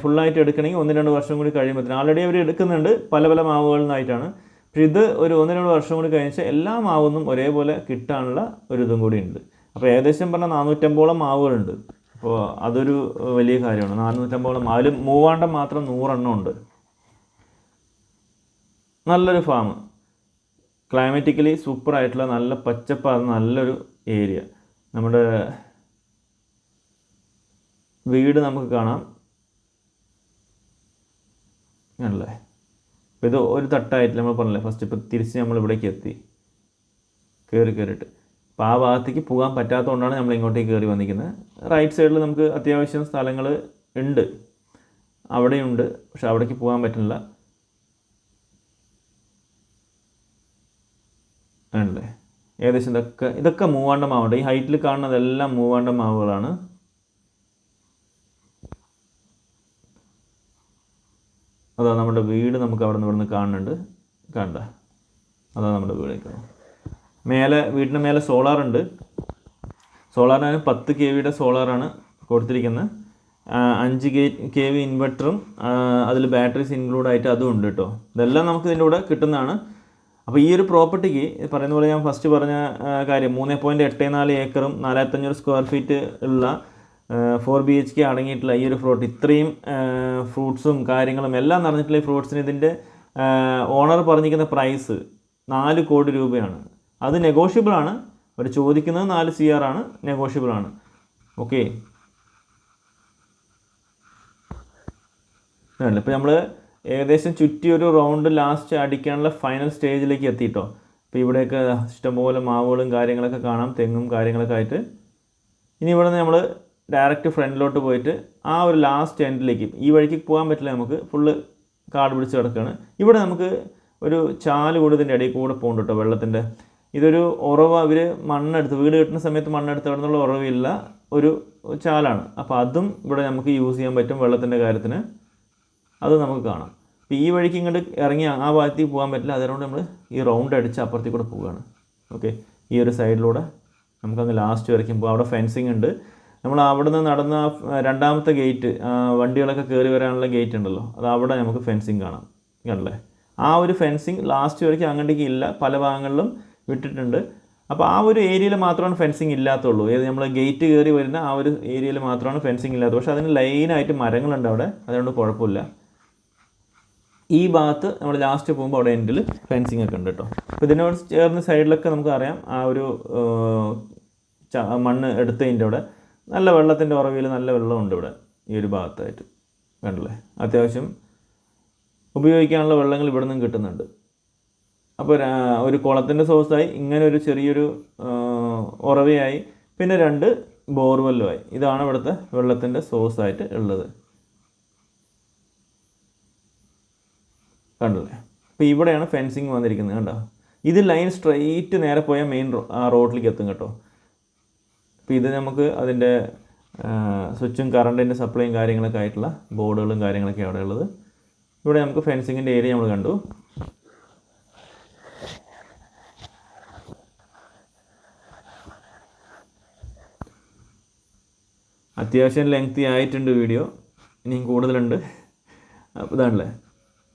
ഫുള്ളായിട്ട് എടുക്കണമെങ്കിൽ 1-2 വർഷം കൂടി കഴിയുമ്പോഴത്തേനും ആൾറെഡി അവർ എടുക്കുന്നുണ്ട് പല പല മാവുകളിൽ നിന്നായിട്ടാണ്. പക്ഷേ ഇത് ഒരു 1-2 വർഷം കൂടി കഴിഞ്ഞാൽ എല്ലാ മാവൊന്നും ഒരേപോലെ കിട്ടാനുള്ള ഒരു ഇതും കൂടി ഉണ്ട്. അപ്പോൾ ഏകദേശം പറഞ്ഞാൽ 450ഓളം മാവുകളുണ്ട്. അപ്പോൾ അതൊരു വലിയ കാര്യമാണ്. 450ഓളം, അതിൽ മൂവാണ്ടം മാത്രം 100 എണ്ണം ഉണ്ട്. നല്ലൊരു ഫാം, ക്ലൈമാറ്റിക്കലി സൂപ്പറായിട്ടുള്ള നല്ല പച്ചപ്പാർന്ന നല്ലൊരു ഏരിയ. നമ്മുടെ വീട് നമുക്ക് കാണാം ആണല്ലേ. അപ്പോൾ ഇത് ഒരു തട്ടായിട്ട് നമ്മൾ പറഞ്ഞില്ലേ ഫസ്റ്റ്. ഇപ്പോൾ തിരിച്ച് നമ്മൾ ഇവിടേക്ക് എത്തി കയറിയിട്ട്. അപ്പോൾ ആ ഭാഗത്തേക്ക് പോകാൻ പറ്റാത്തതുകൊണ്ടാണ് നമ്മൾ ഇങ്ങോട്ടേക്ക് കയറി വന്നിരിക്കുന്നത്. റൈറ്റ് സൈഡിൽ നമുക്ക് അത്യാവശ്യം സ്ഥലങ്ങൾ ഉണ്ട്, അവിടെയുണ്ട്, പക്ഷെ അവിടേക്ക് പോകാൻ പറ്റുന്നില്ല ആണല്ലേ. ഏകദേശം ഇതൊക്കെ മൂവാണ്ട മാവുണ്ട്. ഈ ഹൈറ്റിൽ കാണുന്നതെല്ലാം മൂവാണ്ട മാവുകളാണ്. അതാ നമ്മുടെ വീട് നമുക്ക് അവിടെ നിന്ന് ഇവിടുന്ന് കാണുന്നുണ്ട്, കണ്ട അതാ നമ്മുടെ വീടേക്ക്. മേലെ വീടിന് മേലെ സോളാറുണ്ട്. സോളാറിന് 10 kV സോളാറാണ് കൊടുത്തിരിക്കുന്നത്. 5 kV ഇൻവെർട്ടറും അതിൽ ബാറ്ററീസ് ഇൻക്ലൂഡ് ആയിട്ട് അതും ഉണ്ട് കേട്ടോ. ഇതെല്ലാം നമുക്ക് ഇതിൻ്റെ കൂടെ കിട്ടുന്നതാണ്. അപ്പോൾ ഈ ഒരു പ്രോപ്പർട്ടിക്ക് പറയുന്ന പോലെ ഞാൻ ഫസ്റ്റ് പറഞ്ഞ കാര്യം 3.84 ഏക്കറും 4500 സ്ക്വയർ ഫീറ്റ് ഉള്ള 4 BHK അടങ്ങിയിട്ടുള്ള ഈ ഒരു ഫ്ലോട്ട്, ഇത്രയും ഫ്രൂട്ട്സും കാര്യങ്ങളും എല്ലാം നിറഞ്ഞിട്ടുള്ള ഈ ഫ്രൂട്ട്സിന് ഇതിൻ്റെ ഓണർ പറഞ്ഞിരിക്കുന്ന പ്രൈസ് 4 കോടി രൂപയാണ്. അത് നെഗോഷ്യബിൾ ആണ്. അവർ ചോദിക്കുന്നത് 4 CR ആണ്, നെഗോഷ്യബിൾ ആണ്. ഓക്കെ, ഇപ്പോൾ നമ്മൾ ഏകദേശം ചുറ്റി ഒരു റൗണ്ട് ലാസ്റ്റ് അടിക്കാനുള്ള ഫൈനൽ സ്റ്റേജിലേക്ക് എത്തിയിട്ടോ. അപ്പോൾ ഇവിടെയൊക്കെ ഇഷ്ടംപോലെ മാവുകളും കാര്യങ്ങളൊക്കെ കാണാം, തെങ്ങും കാര്യങ്ങളൊക്കെ ആയിട്ട്. ഇനി ഇവിടെ നിന്ന് നമ്മൾ ഡയറക്റ്റ് ഫ്രണ്ടിലോട്ട് പോയിട്ട് ആ ഒരു ലാസ്റ്റ് എൻഡിലേക്ക്, ഈ വഴിക്ക് പോകാൻ പറ്റില്ല, നമുക്ക് ഫുള്ള് കാട് പിടിച്ച് കിടക്കുകയാണ്. ഇവിടെ നമുക്ക് ഒരു ചാല് കൂടി ഇതിൻ്റെ ഇടയിൽ കൂടെ പോകുന്നുണ്ട് കേട്ടോ, വെള്ളത്തിൻ്റെ. ഇതൊരു ഉറവ്, അവർ മണ്ണെടുത്ത് വീട് കെട്ടുന്ന സമയത്ത് മണ്ണെടുത്ത് അവിടെ നിന്നുള്ള ഉറവില്ല ഒരു ചാലാണ്. അപ്പോൾ അതും ഇവിടെ നമുക്ക് യൂസ് ചെയ്യാൻ പറ്റും വെള്ളത്തിൻ്റെ കാര്യത്തിന്, അത് നമുക്ക് കാണാം. അപ്പോൾ ഈ വഴിക്ക് ഇങ്ങോട്ട് ഇറങ്ങി ആ ഭാഗത്തേക്ക് പോകാൻ പറ്റില്ല, അതുകൊണ്ട് നമ്മൾ ഈ റൗണ്ട് അടിച്ച് അപ്പുറത്തേക്ക് കൂടെ പോവുകയാണ്. ഓക്കെ, ഈ ഒരു സൈഡിലൂടെ നമുക്കങ്ങ് ലാസ്റ്റ് വരയ്ക്കും പോകും. അവിടെ ഫെൻസിങ് ഉണ്ട്. നമ്മൾ അവിടെ നിന്ന് നടന്ന രണ്ടാമത്തെ ഗേറ്റ്, വണ്ടികളൊക്കെ കയറി വരാനുള്ള ഗേറ്റ് ഉണ്ടല്ലോ, അത് അവിടെ നമുക്ക് ഫെൻസിങ് കാണാം, കണ്ടല്ലേ. ആ ഒരു ഫെൻസിങ് ലാസ്റ്റ് വരയ്ക്ക് അങ്ങോട്ടേക്ക് ഇല്ല, പല ഭാഗങ്ങളിലും വിട്ടിട്ടുണ്ട്. അപ്പോൾ ആ ഒരു ഏരിയയിൽ മാത്രമാണ് ഫെൻസിങ് ഇല്ലാത്തുള്ളൂ. ഏത് നമ്മൾ ഗേറ്റ് കയറി വരുന്ന ആ ഒരു ഏരിയയിൽ മാത്രമാണ് ഫെൻസിങ് ഇല്ലാത്തത്. പക്ഷേ അതിന് ലൈനായിട്ട് മരങ്ങളുണ്ട് അവിടെ, അതുകൊണ്ട് കുഴപ്പമില്ല. ഈ ഭാഗത്ത് നമ്മൾ ലാസ്റ്റ് പോകുമ്പോൾ അവിടെ എൻഡിൽ ഫെൻസിങ് ഒക്കെ ഉണ്ട് കേട്ടോ. അപ്പോൾ ഇതിനോട് ചേർന്ന് സൈഡിലൊക്കെ നമുക്കറിയാം ആ ഒരു മണ്ണ് എടുത്തതിൻ്റെ അവിടെ നല്ല വെള്ളത്തിൻ്റെ ഉറവിൽ നല്ല വെള്ളമുണ്ട് ഇവിടെ ഈ ഒരു ഭാഗത്തായിട്ട്, കണ്ടല്ലേ. അത്യാവശ്യം ഉപയോഗിക്കാനുള്ള വെള്ളങ്ങൾ ഇവിടെ നിന്നും കിട്ടുന്നുണ്ട്. അപ്പോൾ ഒരു കുളത്തിൻ്റെ സോഴ്സായി, ഇങ്ങനെ ഒരു ചെറിയൊരു ഉറവയായി, പിന്നെ 2 ബോർവെല്ലുമായി. ഇതാണ് ഇവിടുത്തെ വെള്ളത്തിൻ്റെ സോഴ്സായിട്ട് ഉള്ളത്, കണ്ടല്ലേ. അപ്പോൾ ഇവിടെയാണ് ഫെൻസിങ് വന്നിരിക്കുന്നത്, കണ്ടോ. ഇത് ലൈൻ സ്ട്രെയിറ്റ് നേരെ പോയാൽ മെയിൻ റോഡിലേക്ക് എത്തും കേട്ടോ. അപ്പോൾ ഇത് നമുക്ക് അതിൻ്റെ സ്വിച്ചും കറണ്ടിൻ്റെ സപ്ലൈയും കാര്യങ്ങളൊക്കെ ആയിട്ടുള്ള ബോർഡുകളും കാര്യങ്ങളൊക്കെ അവിടെ ഉള്ളത്. ഇവിടെ നമുക്ക് ഫെൻസിങ്ങിൻ്റെ ഏരിയ നമ്മൾ കണ്ടു. അത്യാവശ്യം ലെങ്തി ആയിട്ടുണ്ട് വീഡിയോ, ഇനിയും കൂടുതലുണ്ട്. അപ്പോൾ ഇതാണല്ലേ,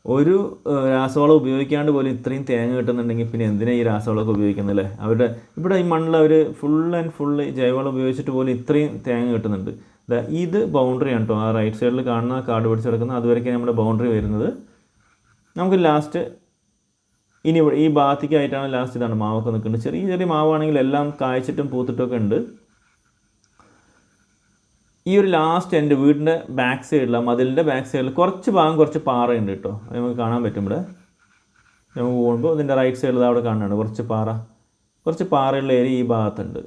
ഒരു രാസവളം ഉപയോഗിക്കാണ്ട് പോലും ഇത്രയും തേങ്ങ കിട്ടുന്നുണ്ടെങ്കിൽ പിന്നെ എന്തിനാണ് ഈ രാസവളമൊക്കെ ഉപയോഗിക്കുന്നത്, അവരുടെ ഇവിടെ ഈ മണ്ണിൽ അവർ ഫുൾ ജൈവവളം ഉപയോഗിച്ചിട്ട് പോലും ഇത്രയും തേങ്ങ കിട്ടുന്നുണ്ട്. ഇത് ബൗണ്ടറിയാണ് കേട്ടോ. ആ റൈറ്റ് സൈഡിൽ കാണുന്ന കാട് പിടിച്ച് കിടക്കുന്ന അതുവരെയൊക്കെ നമ്മുടെ ബൗണ്ടറി വരുന്നത്. നമുക്ക് ലാസ്റ്റ് ഇനി ഈ ഭാഗത്തേക്കായിട്ടാണ് ലാസ്റ്റ് ഇതാണ് മാവൊക്കെ നിൽക്കുന്നത്. ചെറിയ ചെറിയ മാവാണെങ്കിൽ എല്ലാം കായ്ച്ചിട്ടും പൂത്തിട്ടൊക്കെ ഉണ്ട്. ഈ ഒരു ലാസ്റ്റ് എൻ്റെ വീടിൻ്റെ ബാക്ക് സൈഡിലാണ്, മതിലിൻ്റെ ബാക്ക് സൈഡിൽ കുറച്ച് ഭാഗം കുറച്ച് പാറയുണ്ട് കേട്ടോ. അത് നമുക്ക് കാണാൻ പറ്റും. ഇവിടെ നമുക്ക് പോകുമ്പോൾ ഇതിൻ്റെ റൈറ്റ് സൈഡിൽ അവിടെ കാണുന്നുണ്ട് കുറച്ച് പാറയുള്ള ഏരിയ ഈ ഭാഗത്തുണ്ട്.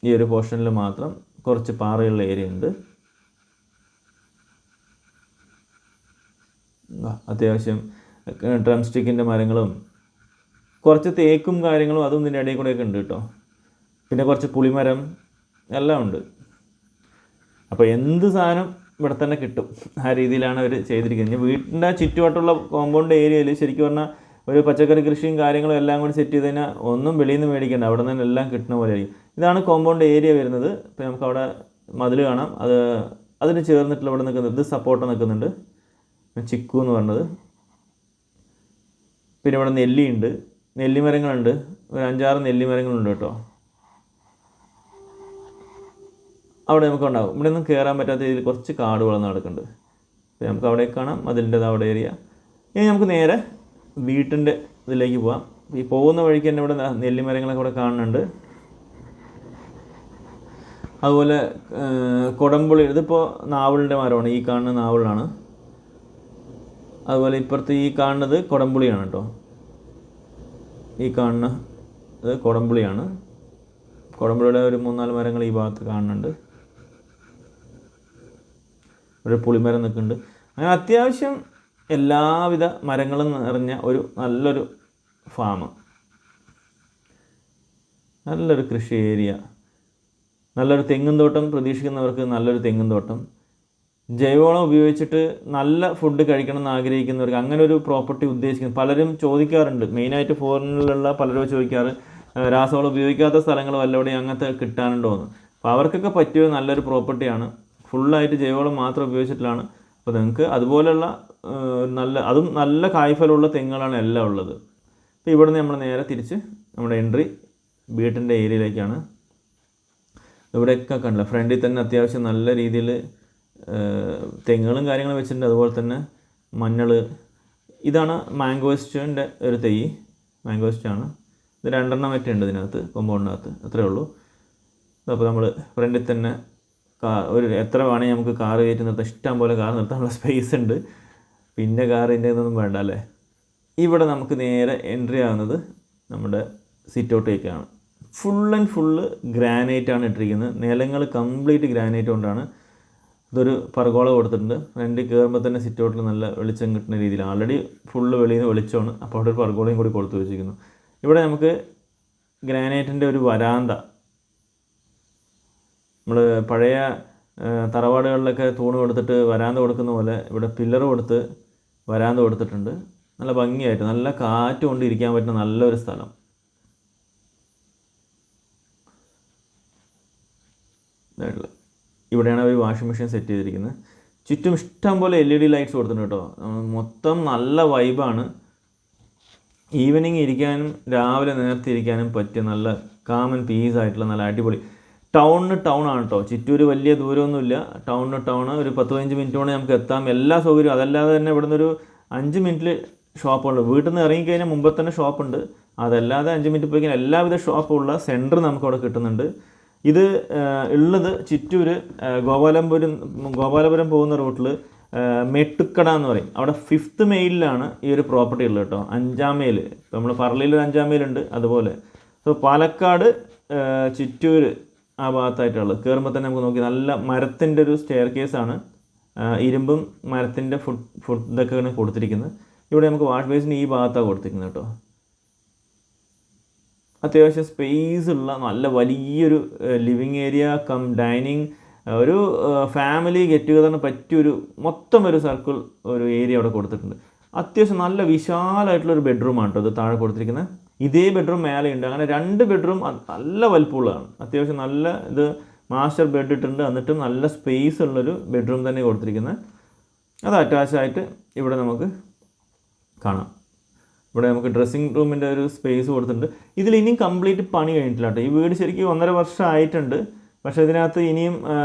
ഈ ഒരു പോർഷനിൽ മാത്രം കുറച്ച് പാറയുള്ള ഏരിയ ഉണ്ട്. അത്യാവശ്യം ഡ്രം സ്റ്റിക്കിൻ്റെ മരങ്ങളും കുറച്ച് തേക്കും കാര്യങ്ങളും അതും ഇതിൻ്റെ ഇടയിൽ കൂടെയൊക്കെ ഉണ്ട് കേട്ടോ. പിന്നെ കുറച്ച് പുളിമരം എല്ലാം ഉണ്ട്. അപ്പോൾ എന്ത് സാധനം ഇവിടെ തന്നെ കിട്ടും, ആ രീതിയിലാണ് അവർ ചെയ്തിരിക്കുന്നത്. വീട്ടിൻ്റെ ചുറ്റുവട്ടമുള്ള കോമ്പൗണ്ട് ഏരിയയിൽ ശരിക്കും പറഞ്ഞാൽ ഒരു പച്ചക്കറി കൃഷിയും കാര്യങ്ങളും എല്ലാം കൂടി സെറ്റ് ചെയ്ത് കഴിഞ്ഞാൽ ഒന്നും വെളിയിൽ നിന്ന് മേടിക്കേണ്ട, അവിടെ നിന്ന് എല്ലാം കിട്ടുന്ന പോലെ ആയിരിക്കും. ഇതാണ് കോമ്പൗണ്ട് ഏരിയ വരുന്നത്. ഇപ്പോൾ നമുക്ക് അവിടെ മതിൽ കാണാം, അതിന് ചേർന്നിട്ടുള്ള ഇവിടെ നിൽക്കുന്നത് ഇത് സപ്പോർട്ട് നിൽക്കുന്നുണ്ട്, ചിക്കു എന്ന് പറഞ്ഞത്. പിന്നെ ഇവിടെ നെല്ലിയുണ്ട്, നെല്ലിമരങ്ങളുണ്ട്, ഒരു 5-6 നെല്ലിമരങ്ങളുണ്ട് കേട്ടോ. അവിടെ നമുക്ക് ഉണ്ടാകും. ഇവിടെ ഒന്നും കയറാൻ പറ്റാത്ത രീതിയിൽ കുറച്ച് കാട് വളർന്ന് നടക്കുന്നുണ്ട്. അപ്പോൾ നമുക്ക് അവിടെ കാണാം അതിൻ്റെ അവിടെ ഏരിയ. ഇനി നമുക്ക് നേരെ വീട്ടിൻ്റെ ഇതിലേക്ക് പോവാം. ഈ പോകുന്ന വഴിക്ക് തന്നെ ഇവിടെ നെല്ലിമരങ്ങളൊക്കെ ഇവിടെ കാണുന്നുണ്ട്. അതുപോലെ കൊടംപുളി, ഇതിപ്പോൾ നാവലിൻ്റെ മരമാണ്, ഈ കാണുന്ന നാവലാണ്. അതുപോലെ ഇപ്പുറത്ത് ഈ കാണുന്നത് കൊടംപുളിയാണ് കേട്ടോ. ഈ കാണുന്ന ഇത് കൊടംപുളിയാണ്. കൊടംപുളിയുടെ ഒരു 3-4 മരങ്ങൾ ഈ ഭാഗത്ത് കാണുന്നുണ്ട്. ഒരു പുളിമരം നിൽക്കുന്നുണ്ട്. അങ്ങനെ അത്യാവശ്യം എല്ലാവിധ മരങ്ങളും നിറഞ്ഞ ഒരു നല്ലൊരു ഫാം, നല്ലൊരു കൃഷി ഏരിയ, നല്ലൊരു തെങ്ങും തോട്ടം പ്രതീക്ഷിക്കുന്നവർക്ക് നല്ലൊരു തെങ്ങും തോട്ടം, ജൈവവളം ഉപയോഗിച്ചിട്ട് നല്ല ഫുഡ് കഴിക്കണം എന്ന് ആഗ്രഹിക്കുന്നവർക്ക് അങ്ങനെ ഒരു പ്രോപ്പർട്ടി ഉദ്ദേശിക്കുന്നു. പലരും ചോദിക്കാറുണ്ട്, മെയിനായിട്ട് ഫോറിനിലുള്ള പലരും ചോദിക്കാറ് രാസവളം ഉപയോഗിക്കാത്ത സ്ഥലങ്ങൾ വല്ലവിടെയും അങ്ങനത്തെ കിട്ടാനുണ്ടോ എന്ന്. അപ്പോൾ അവർക്കൊക്കെ പറ്റിയ നല്ലൊരു പ്രോപ്പർട്ടിയാണ്. ഫുള്ളായിട്ട് ജൈവവളം മാത്രം ഉപയോഗിച്ചിട്ടാണ്. അപ്പോൾ നിങ്ങൾക്ക് അതുപോലെയുള്ള അതും നല്ല കായ്ഫലമുള്ള തെങ്ങുകളാണ് എല്ലാം ഉള്ളത്. അപ്പോൾ ഇവിടുന്ന് നമ്മൾ നേരെ തിരിച്ച് നമ്മുടെ എൻട്രി വീട്ടിൻ്റെ ഏരിയയിലേക്കാണ്. ഇവിടെയൊക്കെ കണ്ടില്ല, ഫ്രണ്ടിൽ തന്നെ അത്യാവശ്യം നല്ല രീതിയിൽ തെങ്ങുകളും കാര്യങ്ങളും വെച്ചിട്ടുണ്ട്. അതുപോലെ തന്നെ മഞ്ഞൾ, ഇതാണ് മാംഗോസ്റ്റിൻ്റെ ഒരു തൈ, മാംഗോസ്റ്റാണ്. ഇത് 2 മറ്റുണ്ട് ഇതിനകത്ത്, കോമ്പൗണ്ടിനകത്ത്, അത്രയേ ഉള്ളൂ. അപ്പോൾ നമ്മൾ ഫ്രണ്ടിൽ തന്നെ ഒരു എത്ര വേണമെങ്കിൽ നമുക്ക് കാറ് കയറ്റി നിർത്താം, ഇഷ്ടം പോലെ കാർ നിർത്താനുള്ള സ്പേസ് ഉണ്ട്. പിന്നെ കാറിൻ്റെ ഇതൊന്നും വേണ്ട അല്ലേ. ഇവിടെ നമുക്ക് നേരെ എൻട്രി ആകുന്നത് നമ്മുടെ സിറ്റ് ഔട്ടിലേക്കാണ്. ഫുൾ ആൻഡ് ഫുള്ള് ഗ്രാനൈറ്റാണ് ഇട്ടിരിക്കുന്നത്. നിലങ്ങൾ കംപ്ലീറ്റ് ഗ്രാനൈറ്റ് കൊണ്ടാണ്. ഇതൊരു പർഗോള കൊടുത്തിട്ടുണ്ട്. ഫ്രണ്ടിൽ കയറുമ്പോൾ തന്നെ സിറ്റ് ഔട്ടിൽ നല്ല വെളിച്ചം കിട്ടുന്ന രീതിയിൽ, ആൾറെഡി ഫുള്ള് വെളിയിൽ നിന്ന് വെളിച്ചമാണ്. അപ്പോൾ അവിടെ ഒരു പർഗോളയും കൂടി കൊടുത്തു വെച്ചിരിക്കുന്നു. ഇവിടെ നമുക്ക് ഗ്രാനൈറ്റിൻ്റെ ഒരു വരാന്ത, നമ്മൾ പഴയ തറവാടുകളിലൊക്കെ തൂണ് കൊടുത്തിട്ട് വരാന്ത കൊടുക്കുന്ന പോലെ ഇവിടെ പില്ലർ കൊടുത്ത് വരാന്ത കൊടുത്തിട്ടുണ്ട്. നല്ല ഭംഗിയായിട്ട് നല്ല കാറ്റ് കൊണ്ട് ഇരിക്കാൻ പറ്റുന്ന നല്ലൊരു സ്ഥലം. ഇവിടെയാണ് ഒരു വാഷിംഗ് മെഷീൻ സെറ്റ് ചെയ്തിരിക്കുന്നത്. ചുറ്റും ഇഷ്ടം പോലെ LED ലൈറ്റ്സ് കൊടുത്തിട്ടുണ്ട് കേട്ടോ. മൊത്തം നല്ല വൈബാണ്. ഈവനിങ് ഇരിക്കാനും രാവിലെ നേരത്തെ ഇരിക്കാനും പറ്റിയ നല്ല കാം ആൻഡ് പീസ് ആയിട്ടുള്ള നല്ല അടിപൊളി. ടൗൺ ആണ് കേട്ടോ. ചിറ്റൂർ വലിയ ദൂരമൊന്നുമില്ല. ടൗൺ ഒരു 10-15 മിനിറ്റ് കൊണ്ട് നമുക്ക് എത്താം. എല്ലാ സൗകര്യവും. അതല്ലാതെ തന്നെ ഇവിടെ നിന്നൊരു 5 മിനിറ്റിൽ ഷോപ്പുണ്ട്. വീട്ടിൽ നിന്ന് ഇറങ്ങിക്കഴിഞ്ഞാൽ മുമ്പ് തന്നെ ഷോപ്പുണ്ട്. അതല്ലാതെ 5 മിനിറ്റ് പോയി കഴിഞ്ഞാൽ എല്ലാവിധ ഷോപ്പുള്ള സെൻറ്റർ നമുക്കവിടെ കിട്ടുന്നുണ്ട്. ഇത് ഉള്ളത് ചിറ്റൂർ ഗോപാലപുരം പോകുന്ന റൂട്ടിൽ മെട്ടുക്കട എന്ന് പറയും. അവിടെ 5th മൈലിലാണ് ഈ ഒരു പ്രോപ്പർട്ടി ഉള്ളത് കേട്ടോ. 5ാം മൈൽ, ഇപ്പോൾ നമ്മൾ പറളിയിൽ 5ാം മൈലുണ്ട് അതുപോലെ. സോ പാലക്കാട് ചിറ്റൂർ ആ ഭാഗത്തായിട്ടുള്ളത്. കയറുമ്പോൾ തന്നെ നമുക്ക് നോക്കി നല്ല മരത്തിൻ്റെ ഒരു സ്റ്റെയർ കേസാണ്. ഇരുമ്പും മരത്തിൻ്റെ ഫുഡ് ഇതൊക്കെയാണ് കൊടുത്തിരിക്കുന്നത്. ഇവിടെ നമുക്ക് വാഷ് ബേസിന് ഈ ഭാഗത്താണ് കൊടുത്തിരിക്കുന്നത് കേട്ടോ. അത്യാവശ്യം സ്പേസ് ഉള്ള നല്ല വലിയൊരു ലിവിങ് ഏരിയ കം ഡൈനിങ്, ഒരു ഫാമിലി ഗെറ്റ് ടുഗദറിന് പറ്റിയൊരു മൊത്തം ഒരു സർക്കിൾ ഒരു ഏരിയ അവിടെ കൊടുത്തിട്ടുണ്ട്. അത്യാവശ്യം നല്ല വിശാലമായിട്ടുള്ളൊരു ബെഡ്റൂമാണ് കേട്ടോ ഇത് താഴെ കൊടുത്തിരിക്കുന്നത്. ഇതേ ബെഡ്റൂം മേലെയുണ്ട്. അങ്ങനെ 2 ബെഡ്റൂം നല്ല വലുപ്പമുള്ളതാണ്. അത്യാവശ്യം നല്ല ഇത് മാസ്റ്റർ ബെഡ് ഇട്ടിട്ടുണ്ട്. എന്നിട്ടും നല്ല സ്പേസ് ഉള്ളൊരു ബെഡ്റൂം തന്നെ കൊടുത്തിരിക്കുന്നത്. അത് അറ്റാച്ചായിട്ട് ഇവിടെ നമുക്ക് കാണാം. ഇവിടെ നമുക്ക് ഡ്രസ്സിങ് റൂമിൻ്റെ ഒരു സ്പേസ് കൊടുത്തിട്ടുണ്ട്. ഇതിൽ ഇനിയും കംപ്ലീറ്റ് പണി കഴിഞ്ഞിട്ടില്ല കേട്ടോ. ഈ വീട് ശരിക്കും 1.5 വർഷം ആയിട്ടുണ്ട്. പക്ഷേ ഇതിനകത്ത് ഇനിയും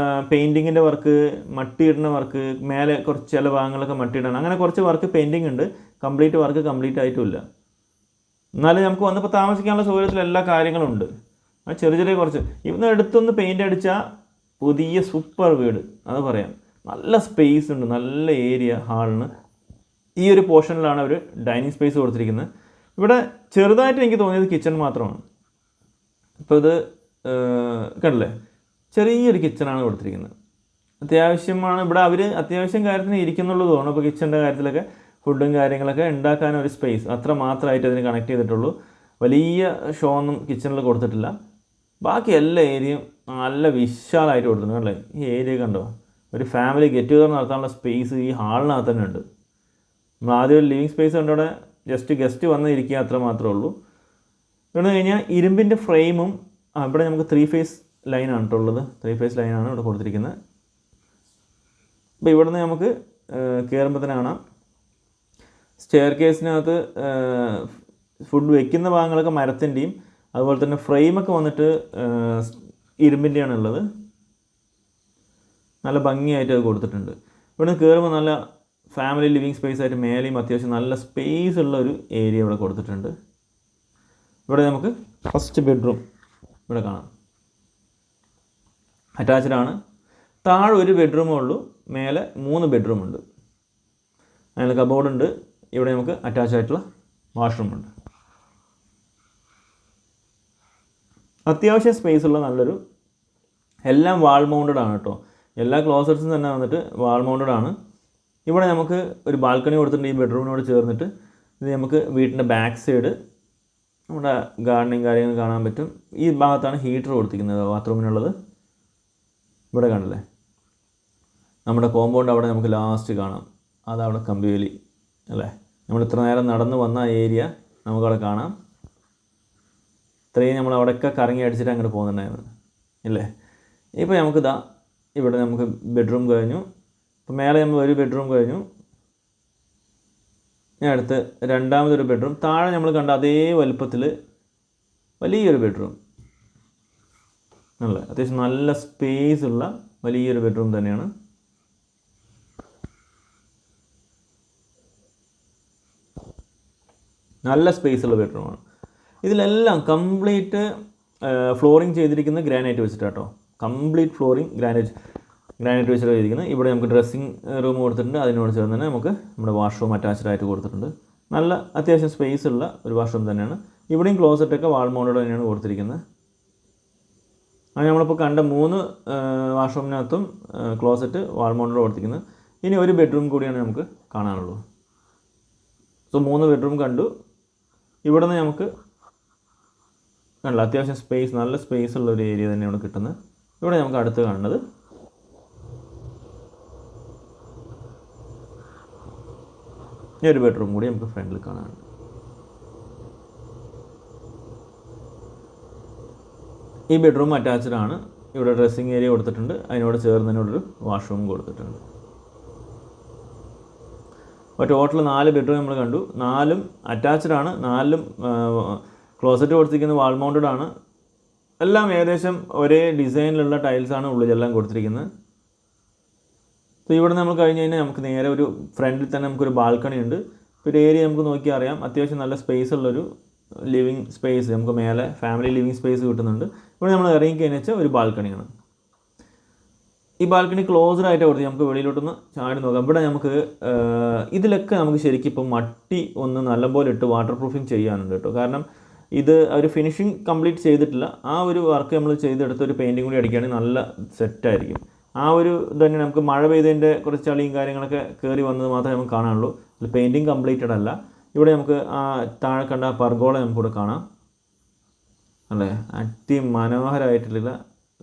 പെയിൻറ്റിങ്ങിൻ്റെ വർക്ക്, മട്ടിയിടുന്ന വർക്ക്, മേലെ കുറച്ച് ചില ഭാഗങ്ങളൊക്കെ മട്ടിയിടണം, അങ്ങനെ കുറച്ച് വർക്ക് പെയിൻറ്റിങ് ഉണ്ട്. കംപ്ലീറ്റ് വർക്ക് കംപ്ലീറ്റ് ആയിട്ടുമില്ല. എന്നാലും നമുക്ക് വന്നപ്പോൾ താമസിക്കാനുള്ള സൗകര്യത്തിൽ എല്ലാ കാര്യങ്ങളും ഉണ്ട്. ചെറിയ കുറച്ച് ഇവിടുന്ന് എടുത്തൊന്ന് പെയിൻ്റ് അടിച്ചാൽ പുതിയ സൂപ്പർ വീട്, അത് പറയാം. നല്ല സ്പേസ് ഉണ്ട്, നല്ല ഏരിയ ഹാളിന്. ഈ ഒരു പോർഷനിലാണ് അവർ ഡൈനിങ് സ്പേസ് കൊടുത്തിരിക്കുന്നത്. ഇവിടെ ചെറുതായിട്ട് എനിക്ക് തോന്നിയത് കിച്ചൺ മാത്രമാണ്. ഇപ്പോൾ ഇത് കണ്ടില്ലേ, ചെറിയൊരു കിച്ചണാണ് കൊടുത്തിരിക്കുന്നത്. അത്യാവശ്യമാണ് ഇവിടെ അവർ അത്യാവശ്യം കാര്യത്തിന് ഇരിക്കുന്നുള്ളൂ തോന്നുന്നു. അപ്പോൾ കിച്ചൻ്റെ കാര്യത്തിലൊക്കെ ഫുഡും കാര്യങ്ങളൊക്കെ ഉണ്ടാക്കാൻ ഒരു സ്പേസ് അത്ര മാത്രമായിട്ട് അതിന് കണക്ട് ചെയ്തിട്ടുള്ളൂ. വലിയ ഷോ ഒന്നും കിച്ചണിൽ കൊടുത്തിട്ടില്ല. ബാക്കി എല്ലാ ഏരിയയും നല്ല വിശാലമായിട്ട് കൊടുത്തിട്ടുണ്ട്. അല്ലേ, ഈ ഏരിയ കണ്ടോ, ഒരു ഫാമിലി ഗെറ്റ് ടുഗദർ നടത്താനുള്ള സ്പേസ് ഈ ഹാളിനകത്ത് തന്നെ ഉണ്ട്. നമ്മൾ ആദ്യം ഒരു ലിവിങ് സ്പേസ് കണ്ടോടെ ഗസ്റ്റ് വന്ന് ഇരിക്കുക അത്ര മാത്രമേ ഉള്ളൂ. ഇവിടെ കഴിഞ്ഞാൽ ഇരുമ്പിൻ്റെ ഫ്രെയിമും ഇവിടെ നമുക്ക് 3 ഫേസ് ലൈനാണ് കേട്ടുള്ളത്. 3 ഫേസ് ലൈനാണ് ഇവിടെ കൊടുത്തിരിക്കുന്നത്. അപ്പോൾ ഇവിടെ നിന്ന് നമുക്ക് കയറുമ്പോൾ തന്നെ കാണാം സ്റ്റെയർ കേസിനകത്ത് ഫുഡ് വെക്കുന്ന ഭാഗങ്ങളൊക്കെ മരത്തിൻ്റെയും അതുപോലെ തന്നെ ഫ്രെയിമൊക്കെ വന്നിട്ട് ഇരുമ്പിൻ്റെയാണ് ഉള്ളത്. നല്ല ഭംഗിയായിട്ട് അത് കൊടുത്തിട്ടുണ്ട്. ഇവിടെ നിന്ന് കയറുമ്പോൾ നല്ല ഫാമിലി ലിവിങ് സ്പേസ് ആയിട്ട് മേലെയും അത്യാവശ്യം നല്ല സ്പേസ് ഉള്ള ഒരു ഏരിയ ഇവിടെ കൊടുത്തിട്ടുണ്ട്. ഇവിടെ നമുക്ക് ഫസ്റ്റ് ബെഡ്റൂം ഇവിടെ കാണാം. അറ്റാച്ച്ഡ് ആണ്. താഴെ ഒരു ബെഡ്റൂമേ ഉള്ളൂ, മേലെ 3 ബെഡ്റൂമുണ്ട്. അതിൽ കബോർഡ് ഉണ്ട്. ഇവിടെ നമുക്ക് അറ്റാച്ച് ആയിട്ടുള്ള വാഷ്റൂം ഉണ്ട്. അത്യാവശ്യം സ്പേസ് ഉള്ള നല്ലൊരു, എല്ലാം വാൾ മൗണ്ടഡ് ആണ് കേട്ടോ. എല്ലാ ക്ലോസറ്റ്സും തന്നെ വന്നിട്ട് വാൾ മൗണ്ടഡ് ആണ്. ഇവിടെ നമുക്ക് ഒരു ബാൽക്കണി കൊടുത്തിട്ടുണ്ട് ഈ ബെഡ്റൂമിനോട് ചേർന്നിട്ട്. ഇത് നമുക്ക് വീട്ടിൻ്റെ ബാക്ക് സൈഡ് നമ്മുടെ ഗാർഡനിങ് കാര്യങ്ങൾ കാണാൻ പറ്റും. ഈ ഭാഗത്താണ് ഹീറ്റർ കൊടുത്തിരിക്കുന്നത് ബാത്റൂമിനുള്ളത്. ഇവിടെ കണ്ടില്ലേ, നമ്മുടെ കോമ്പൗണ്ട് അവിടെ നമുക്ക് ലാസ്റ്റ് കാണാം. അതവിടെ കമ്പിവേലി അല്ലേ. നമ്മൾ ഇത്ര നേരം നടന്ന് വന്ന ഏരിയ നമുക്കവിടെ കാണാം. ഇത്രയും നമ്മൾ അവിടെയൊക്കെ കറങ്ങി അടിച്ചിട്ട് അങ്ങോട്ട് പോകുന്നുണ്ടായിരുന്നു ഇല്ലേ. ഇപ്പോൾ നമുക്കിതാ ഇവിടെ നമുക്ക് ബെഡ്റൂം കഴിഞ്ഞു. ഇപ്പോൾ മേലെ നമ്മൾ ഒരു ബെഡ്റൂം കഴിഞ്ഞു. ഞാൻ അടുത്ത് രണ്ടാമതൊരു ബെഡ്റൂം. താഴെ നമ്മൾ കണ്ട അതേ വലുപ്പത്തിൽ വലിയൊരു ബെഡ്റൂം അല്ലേ. അത്യാവശ്യം നല്ല സ്പേസ് ഉള്ള വലിയൊരു ബെഡ്റൂം തന്നെയാണ്. നല്ല സ്പേസ് ഉള്ള ബെഡ്റൂമാണ്. ഇതിലെല്ലാം കംപ്ലീറ്റ് ഫ്ലോറിങ് ചെയ്തിരിക്കുന്നത് ഗ്രാനൈറ്റ് വെച്ചിട്ടാട്ടോ. കംപ്ലീറ്റ് ഫ്ലോറിങ് ഗ്രാനൈറ്റ് വെച്ചിട്ട് ചെയ്തിരിക്കുന്നത്. ഇവിടെ നമുക്ക് ഡ്രസ്സിങ് റൂം കൊടുത്തിട്ടുണ്ട്. അതിനോട് ചേർന്ന് തന്നെ നമുക്ക് നമ്മുടെ വാഷ്റൂം അറ്റാച്ച്ഡ് ആയിട്ട് കൊടുത്തിട്ടുണ്ട്. നല്ല അത്യാവശ്യം സ്പേസ് ഉള്ള ഒരു വാഷ്റൂം തന്നെയാണ്. ഇവിടെയും ക്ലോസറ്റൊക്കെ വാൾ മൗണ്ടഡ് തന്നെയാണ് കൊടുത്തിരിക്കുന്നത്. അങ്ങനെ നമ്മളിപ്പോൾ കണ്ട 3 വാഷ്റൂമിനകത്തും ക്ലോസറ്റ് വാൾ മൗണ്ടഡ് കൊടുത്തിരിക്കുന്നത്. ഇനി ഒരു ബെഡ്റൂം കൂടിയാണ് നമുക്ക് കാണാനുള്ളൂ. സോ 3 ബെഡ്റൂം കണ്ടു. ഇവിടെ നിന്ന് നമുക്ക് കണ്ടില്ല, അത്യാവശ്യം സ്പേസ്, നല്ല സ്പേസ് ഉള്ള ഒരു ഏരിയ തന്നെയാണ് കിട്ടുന്നത്. ഇവിടെ നമുക്ക് അടുത്ത് കാണുന്നത് ഈ ഒരു ബെഡ്റൂം കൂടി നമുക്ക് ഫ്രണ്ടിൽ കാണാനുണ്ട്. ഈ ബെഡ്റൂം അറ്റാച്ച്ഡ് ആണ്. ഇവിടെ ഡ്രസ്സിങ് ഏരിയ കൊടുത്തിട്ടുണ്ട്. അതിനോട് ചേർന്നതിനോടൊരു വാഷ്റൂം കൊടുത്തിട്ടുണ്ട്. അപ്പോൾ ടോട്ടൽ 4 ബെഡ്റൂം നമ്മൾ കണ്ടു. 4ഉം അറ്റാച്ച്ഡ് ആണ്. 4ലും ക്ലോസറ്റ് കൊടുത്തിരിക്കുന്നത് വാൾ മൗണ്ടഡ് ആണ്. എല്ലാം ഏകദേശം ഒരേ ഡിസൈനിലുള്ള ടൈൽസാണ് ഉള്ളിലെല്ലാം കൊടുത്തിരിക്കുന്നത്. അപ്പോൾ ഇവിടെ നമ്മൾ കഴിഞ്ഞ് കഴിഞ്ഞാൽ നമുക്ക് നേരെ ഒരു ഫ്രണ്ടിൽ തന്നെ നമുക്കൊരു ബാൽക്കണി ഉണ്ട്. ഒരു ഏരിയ നമുക്ക് നോക്കിയാൽ അറിയാം. അത്യാവശ്യം നല്ല സ്പേസ് ഉള്ളൊരു ലിവിങ് സ്പേസ് നമുക്ക് മേലെ ഫാമിലി ലിവിങ് സ്പേസ് കിട്ടുന്നുണ്ട്. ഇവിടെ നമ്മൾ ഇറങ്ങി കഴിഞ്ഞാൽ ഒരു ബാൽക്കണിയാണ്. ഈ ബാൽക്കണി ക്ലോസ്ഡ് ആയിട്ട് കൊടുത്ത് നമുക്ക് വെളിയിലോട്ടൊന്ന് ചാടി നോക്കാം. ഇവിടെ നമുക്ക് ഇതിലൊക്കെ നമുക്ക് ശരിക്കും ഇപ്പം മട്ടി ഒന്ന് നല്ലപോലെ ഇട്ട് വാട്ടർ പ്രൂഫിങ് ചെയ്യാനുണ്ട് കേട്ടോ. കാരണം ഇത് ഒരു ഫിനിഷിങ് കംപ്ലീറ്റ് ചെയ്തിട്ടില്ല. ആ ഒരു വർക്ക് നമ്മൾ ചെയ്തെടുത്ത് ഒരു പെയിൻറ്റിങ് കൂടി അടിക്കുകയാണെങ്കിൽ നല്ല സെറ്റായിരിക്കും. ആ ഒരു തന്നെ നമുക്ക് മഴ പെയ്തതിൻ്റെ കുറച്ച് ചളിയും കാര്യങ്ങളൊക്കെ കയറി വന്നത് മാത്രമേ നമുക്ക് കാണാനുള്ളൂ. ഇത് പെയിൻറ്റിങ് കംപ്ലീറ്റഡ് അല്ല. ഇവിടെ നമുക്ക് ആ താഴെ കണ്ട പർഗോള നമുക്കിവിടെ കാണാം അല്ലേ. അതിമനോഹരമായിട്ടുള്ള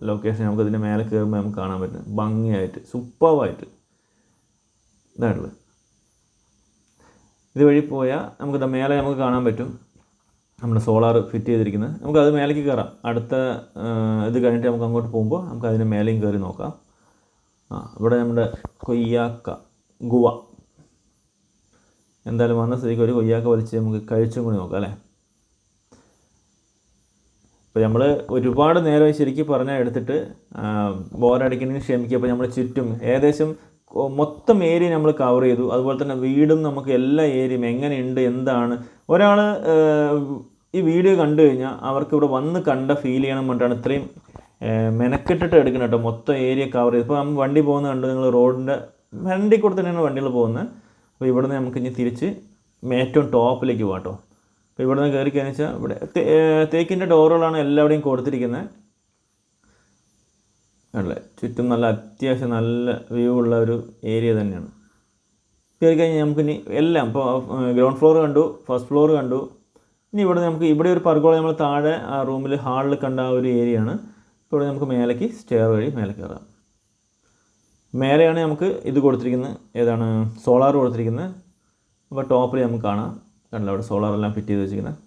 ലൊക്കേഷൻ നമുക്ക് ഇതിൻ്റെ മേലെ കയറുമ്പോൾ നമുക്ക് കാണാൻ പറ്റും. ഭംഗിയായിട്ട് സൂപ്പറായിട്ട് ഇതായിട്ടുള്ളത്. ഇതുവഴി പോയാൽ നമുക്ക് മേലെ നമുക്ക് കാണാൻ പറ്റും നമ്മുടെ സോളാർ ഫിറ്റ് ചെയ്തിരിക്കുന്നത്. നമുക്കത് മേലേക്ക് കയറാം. അടുത്ത ഇത് കഴിഞ്ഞിട്ട് നമുക്ക് അങ്ങോട്ട് പോകുമ്പോൾ നമുക്ക് അതിൻ്റെ മേലെയും കയറി നോക്കാം. ഇവിടെ നമ്മുടെ കൊയ്യാക്ക ഗുവ എന്തായാലും വന്ന സ്ഥിതിക്ക് ഒരു കൊയ്യാക്ക വലിച്ച് നമുക്ക് കഴിച്ചും കൂടി നോക്കാം അല്ലേ. ഇപ്പോൾ നമ്മൾ ഒരുപാട് നേരമായി ശരിക്കും പറഞ്ഞാൽ എടുത്തിട്ട് ബോറടിക്കുന്നതിന് ക്ഷമിക്കുക. അപ്പോൾ നമ്മൾ ചുറ്റും ഏകദേശം മൊത്തം ഏരിയ നമ്മൾ കവർ ചെയ്തു. അതുപോലെ തന്നെ വീടും നമുക്ക് എല്ലാ ഏരിയയും എങ്ങനെയുണ്ട് എന്താണ് ഒരാൾ ഈ വീഡിയോ കണ്ടു കഴിഞ്ഞാൽ അവർക്ക് ഇവിടെ വന്ന് കണ്ട ഫീൽ ചെയ്യണം പറഞ്ഞിട്ടാണ് ഇത്രയും മെനക്കെട്ടിട്ട് എടുക്കണം കേട്ടോ. മൊത്തം ഏരിയ കവർ ചെയ്ത് ഇപ്പോൾ നമ്മൾ വണ്ടി പോകുന്നത് കണ്ട് നിങ്ങൾ റോഡിൻ്റെ ഫ്രണ്ടിൽ കൂടെ തന്നെയാണ് വണ്ടികൾ പോകുന്നത്. അപ്പോൾ ഇവിടെ നിന്ന് നമുക്ക് ഇനി തിരിച്ച് ഏറ്റവും ടോപ്പിലേക്ക് പോകാം കേട്ടോ. അപ്പോൾ ഇവിടെ നിന്ന് കയറി കഴിഞ്ഞാൽ ഇവിടെ തേക്കിൻ്റെ ഡോറുകളാണ് എല്ലാവിടെയും കൊടുത്തിരിക്കുന്നത് അല്ലേ. ചുറ്റും നല്ല അത്യാവശ്യം നല്ല വ്യൂ ഉള്ള ഒരു ഏരിയ തന്നെയാണ്. കയറി കഴിഞ്ഞാൽ നമുക്കിനി എല്ലാം ഇപ്പോൾ ഗ്രൗണ്ട് ഫ്ലോർ കണ്ടു, ഫസ്റ്റ് ഫ്ലോർ കണ്ടു. ഇനി ഇവിടെ നമുക്ക് ഇവിടെ ഒരു പർഗോള നമ്മൾ താഴെ ആ റൂമിൽ ഹാളിൽ കണ്ട ആ ഒരു ഏരിയയാണ്. ഇപ്പോൾ ഇവിടെ നമുക്ക് മേലേക്ക് സ്റ്റെയർ വഴി മേലെ കയറാം. മേലെയാണ് നമുക്ക് ഇത് കൊടുത്തിരിക്കുന്നത്, ഏതാണ് സോളാർ കൊടുത്തിരിക്കുന്നത്. അപ്പോൾ ടോപ്പിൽ നമുക്ക് കാണാം കണ്ടല്ലോ അവിടെ സോളാറെല്ലാം ഫിറ്റ് ചെയ്ത് വെച്ചിരിക്കുന്നത്.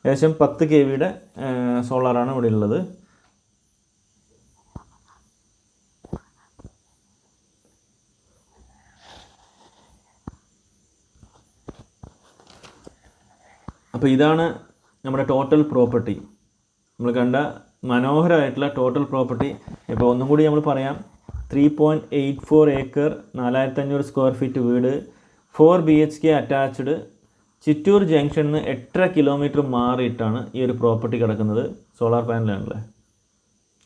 ഏകദേശം 10 kVയുടെ സോളാറാണ് ഇവിടെ ഉള്ളത്. അപ്പോൾ ഇതാണ് നമ്മുടെ ടോട്ടൽ പ്രോപ്പർട്ടി. നമ്മൾ കണ്ട മനോഹരമായിട്ടുള്ള ടോട്ടൽ പ്രോപ്പർട്ടി. ഇപ്പോൾ ഒന്നും കൂടി നമ്മൾ പറയാം, 3.84 ഏക്കർ 4500 സ്ക്വയർ ഫീറ്റ് വീട് 4 BHK അറ്റാച്ച്ഡ് ചിറ്റൂർ ജംഗ്ഷനിൽ നിന്ന് 8.5 കിലോമീറ്റർ മാറിയിട്ടാണ് ഈ ഒരു പ്രോപ്പർട്ടി കിടക്കുന്നത്. സോളാർ പാനലാണല്ലേ.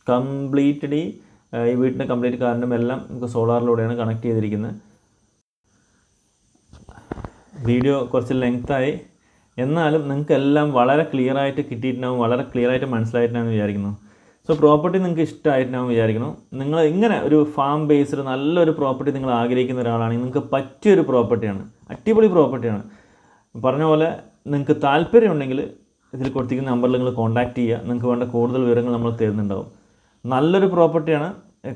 കംപ്ലീറ്റ്ലി ഈ വീട്ടിൻ്റെ കംപ്ലീറ്റ് കറണ്ടും എല്ലാം നമുക്ക് സോളാറിലൂടെയാണ് കണക്ട് ചെയ്തിരിക്കുന്നത്. വീഡിയോ കുറച്ച് ലെങ്തായി, എന്നാലും നിങ്ങൾക്ക് എല്ലാം വളരെ ക്ലിയർ ആയിട്ട് കിട്ടിയിട്ടുണ്ടാവും, വളരെ ക്ലിയർ ആയിട്ട് മനസ്സിലായിട്ടുണ്ടാവും വിചാരിക്കുന്നു. സോ പ്രോപ്പർട്ടി നിങ്ങൾക്ക് ഇഷ്ടമായിട്ടുണ്ടാവും വിചാരിക്കുന്നു. നിങ്ങൾ ഇങ്ങനെ ഒരു ഫാം ബേസ്ഡ് നല്ലൊരു പ്രോപ്പർട്ടി നിങ്ങൾ ആഗ്രഹിക്കുന്ന ഒരാളാണെങ്കിൽ നിങ്ങൾക്ക് പറ്റിയൊരു പ്രോപ്പർട്ടിയാണ്, അടിപൊളി പ്രോപ്പർട്ടിയാണ്. പറഞ്ഞ പോലെ നിങ്ങൾക്ക് താല്പര്യമുണ്ടെങ്കിൽ ഇതിൽ കൊടുത്തിരിക്കുന്ന നമ്പറിൽ നിങ്ങൾ കോൺടാക്റ്റ് ചെയ്യുക. നിങ്ങൾക്ക് വേണ്ട കൂടുതൽ വിവരങ്ങൾ നമ്മൾ തരുന്നുണ്ടാവും. നല്ലൊരു പ്രോപ്പർട്ടിയാണ്.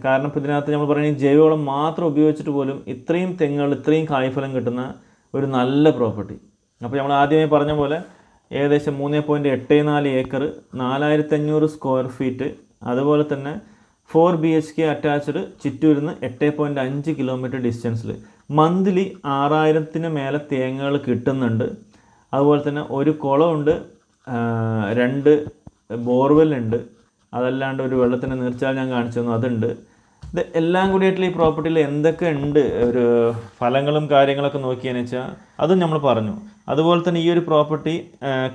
കാരണം ഇപ്പോൾ ഇതിനകത്ത് നമ്മൾ പറയുന്നത് ജൈവവളം മാത്രം ഉപയോഗിച്ചിട്ട് പോലും ഇത്രയും തെങ്ങുകൾ ഇത്രയും കായ്ഫലം കിട്ടുന്ന ഒരു നല്ല പ്രോപ്പർട്ടി. അപ്പോൾ നമ്മൾ ആദ്യമേ പറഞ്ഞ പോലെ ഏകദേശം 3.84 ഏക്കർ 4500 സ്ക്വയർ ഫീറ്റ്, അതുപോലെ തന്നെ 4 BHK അറ്റാച്ച്ഡ് ചിറ്റൂരിൽ നിന്ന് 8.5 കിലോമീറ്റർ ഡിസ്റ്റൻസിൽ മന്ത്ലി 6000-ന് മേലെ തേങ്ങകൾ കിട്ടുന്നുണ്ട്. അതുപോലെ തന്നെ ഒരു കുളമുണ്ട്, 2 ബോർവെല്ലുണ്ട്, അതല്ലാണ്ട് ഒരു വെള്ളത്തിൻ്റെ നീർച്ചാൽ ഞാൻ കാണിച്ചു തന്നു, അതുണ്ട്. ഇത് എല്ലാം കൂടിയായിട്ടുള്ള ഈ പ്രോപ്പർട്ടിയിൽ എന്തൊക്കെ ഉണ്ട്, ഒരു ഫലങ്ങളും കാര്യങ്ങളൊക്കെ നോക്കിയെന്ന് വെച്ചാൽ അതും നമ്മൾ പറഞ്ഞു. അതുപോലെ തന്നെ ഈ ഒരു പ്രോപ്പർട്ടി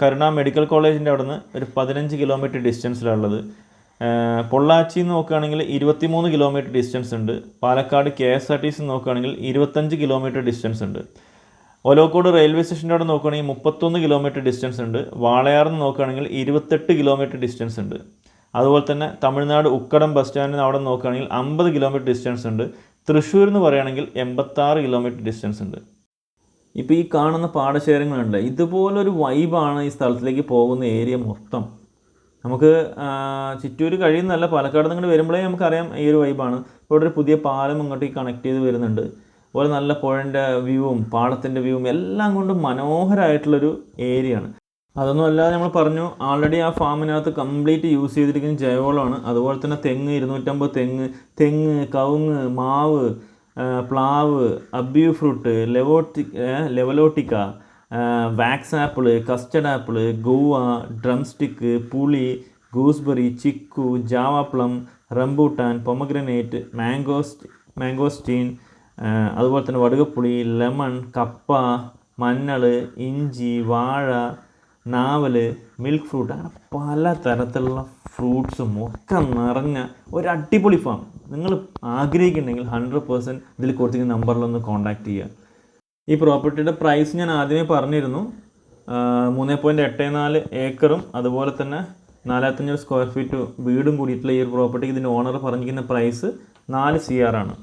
കരുണ മെഡിക്കൽ കോളേജിൻ്റെ അവിടെ നിന്ന് ഒരു 15 കിലോമീറ്റർ ഡിസ്റ്റൻസിലുള്ളത്. പൊള്ളാച്ചി നോക്കുകയാണെങ്കിൽ 23 കിലോമീറ്റർ ഡിസ്റ്റൻസ് ഉണ്ട്. പാലക്കാട് KSRTC നോക്കുകയാണെങ്കിൽ 25 കിലോമീറ്റർ ഡിസ്റ്റൻസ് ഉണ്ട്. ഒലോക്കോട് റെയിൽവേ സ്റ്റേഷൻ്റെ അവിടെ നോക്കുകയാണെങ്കിൽ 31 കിലോമീറ്റർ ഡിസ്റ്റൻസ് ഉണ്ട്. വാളയാറിൽ നോക്കുകയാണെങ്കിൽ 28 കിലോമീറ്റർ ഡിസ്റ്റൻസ് ഉണ്ട്. അതുപോലെ തന്നെ തമിഴ്നാട് ഉക്കടം ബസ് സ്റ്റാൻഡിൽ അവിടെ നോക്കുകയാണെങ്കിൽ 50 കിലോമീറ്റർ ഡിസ്റ്റൻസ് ഉണ്ട്. തൃശ്ശൂർ എന്ന് പറയുകയാണെങ്കിൽ 86 കിലോമീറ്റർ ഡിസ്റ്റൻസ് ഉണ്ട്. ഇപ്പോൾ ഈ കാണുന്ന പാടശേഖരങ്ങളുണ്ട്, ഇതുപോലൊരു വൈബാണ് ഈ സ്ഥലത്തിലേക്ക് പോകുന്ന ഏരിയ മൊത്തം. നമുക്ക് ചിറ്റൂർ കഴിയുന്നതല്ല, പാലക്കാട് നിന്ന് വരുമ്പോഴേ നമുക്കറിയാം ഈ ഒരു വൈബാണ്. ഇവിടെ ഒരു പുതിയ പാലം ഇങ്ങോട്ടേക്ക് കണക്ട് ചെയ്ത് വരുന്നുണ്ട്. അതുപോലെ നല്ല പുഴൻ്റെ വ്യൂവും പാടത്തിൻ്റെ വ്യൂവും എല്ലാം കൊണ്ടും മനോഹരമായിട്ടുള്ളൊരു ഏരിയ ആണ്. അതൊന്നും അല്ലാതെ നമ്മൾ പറഞ്ഞു ആൾറെഡി ആ ഫാമിനകത്ത് കംപ്ലീറ്റ് യൂസ് ചെയ്തിരിക്കുന്ന ജൈവവളമാണ്. അതുപോലെ തന്നെ തെങ്ങ് 250 തെങ്ങ്, കവുങ്ങ്, മാവ്, പ്ലാവ്, അബ്യൂ ഫ്രൂട്ട്, ലെവലോട്ടിക്ക, wax apple, custard apple, guava, drum stick, പുളി, gooseberry, chikoo, Java plum, rambutan, pomegranate, mangosteen, അതുപോലെ തന്നെ വടുകപ്പുളി, ലെമൺ, കപ്പ, മഞ്ഞൾ, ഇഞ്ചി, വാഴ, നാവൽ, മിൽക്ക് ഫ്രൂട്ട്, അങ്ങനെ പല തരത്തിലുള്ള ഫ്രൂട്ട്സും ഒക്കെ നിറഞ്ഞ ഒരു അടിപൊളി ഫാം. നിങ്ങൾ ആഗ്രഹിക്കുന്നുണ്ടെങ്കിൽ 100% ഇതിൽ കൊടുത്തിരിക്കുന്ന നമ്പറിലൊന്ന് കോൺടാക്റ്റ് ചെയ്യുക. ഈ പ്രോപ്പർട്ടിയുടെ പ്രൈസ് ഞാൻ ആദ്യമേ പറഞ്ഞിരുന്നു. 3.84 ഏക്കറും അതുപോലെ തന്നെ 4500 സ്ക്വയർ ഫീറ്റ് വീടും കൂടിയിട്ടുള്ള ഈ ഒരു പ്രോപ്പർട്ടിക്ക് ഇതിൻ്റെ ഓണർ പറഞ്ഞിരിക്കുന്ന പ്രൈസ് 4 CR ആണ്.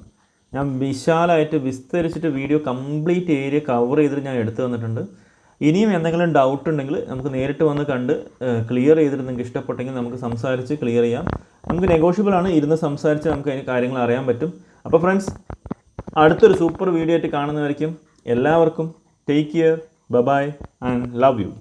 ഞാൻ വിശാലമായിട്ട് വിസ്തരിച്ചിട്ട് വീഡിയോ കംപ്ലീറ്റ് ഏരിയ കവർ ചെയ്തിട്ട് ഞാൻ എടുത്തു തന്നിട്ടുണ്ട്. ഇനിയും എന്തെങ്കിലും ഡൗട്ട് ഉണ്ടെങ്കിൽ നമുക്ക് നേരിട്ട് വന്ന് കണ്ട് ക്ലിയർ ചെയ്തിട്ട് നിങ്ങൾക്ക് ഇഷ്ടപ്പെട്ടെങ്കിൽ നമുക്ക് സംസാരിച്ച് ക്ലിയർ ചെയ്യാം. നമുക്ക് നെഗോഷ്യബിൾ ആണ്, ഇരുന്ന് സംസാരിച്ച് നമുക്ക് അതിന് കാര്യങ്ങൾ അറിയാൻ പറ്റും. അപ്പോൾ ഫ്രണ്ട്സ്, അടുത്തൊരു സൂപ്പർ വീഡിയോ ആയിട്ട് കാണുന്നതായിരിക്കും. എല്ലാവർക്കും take care, bye and love U.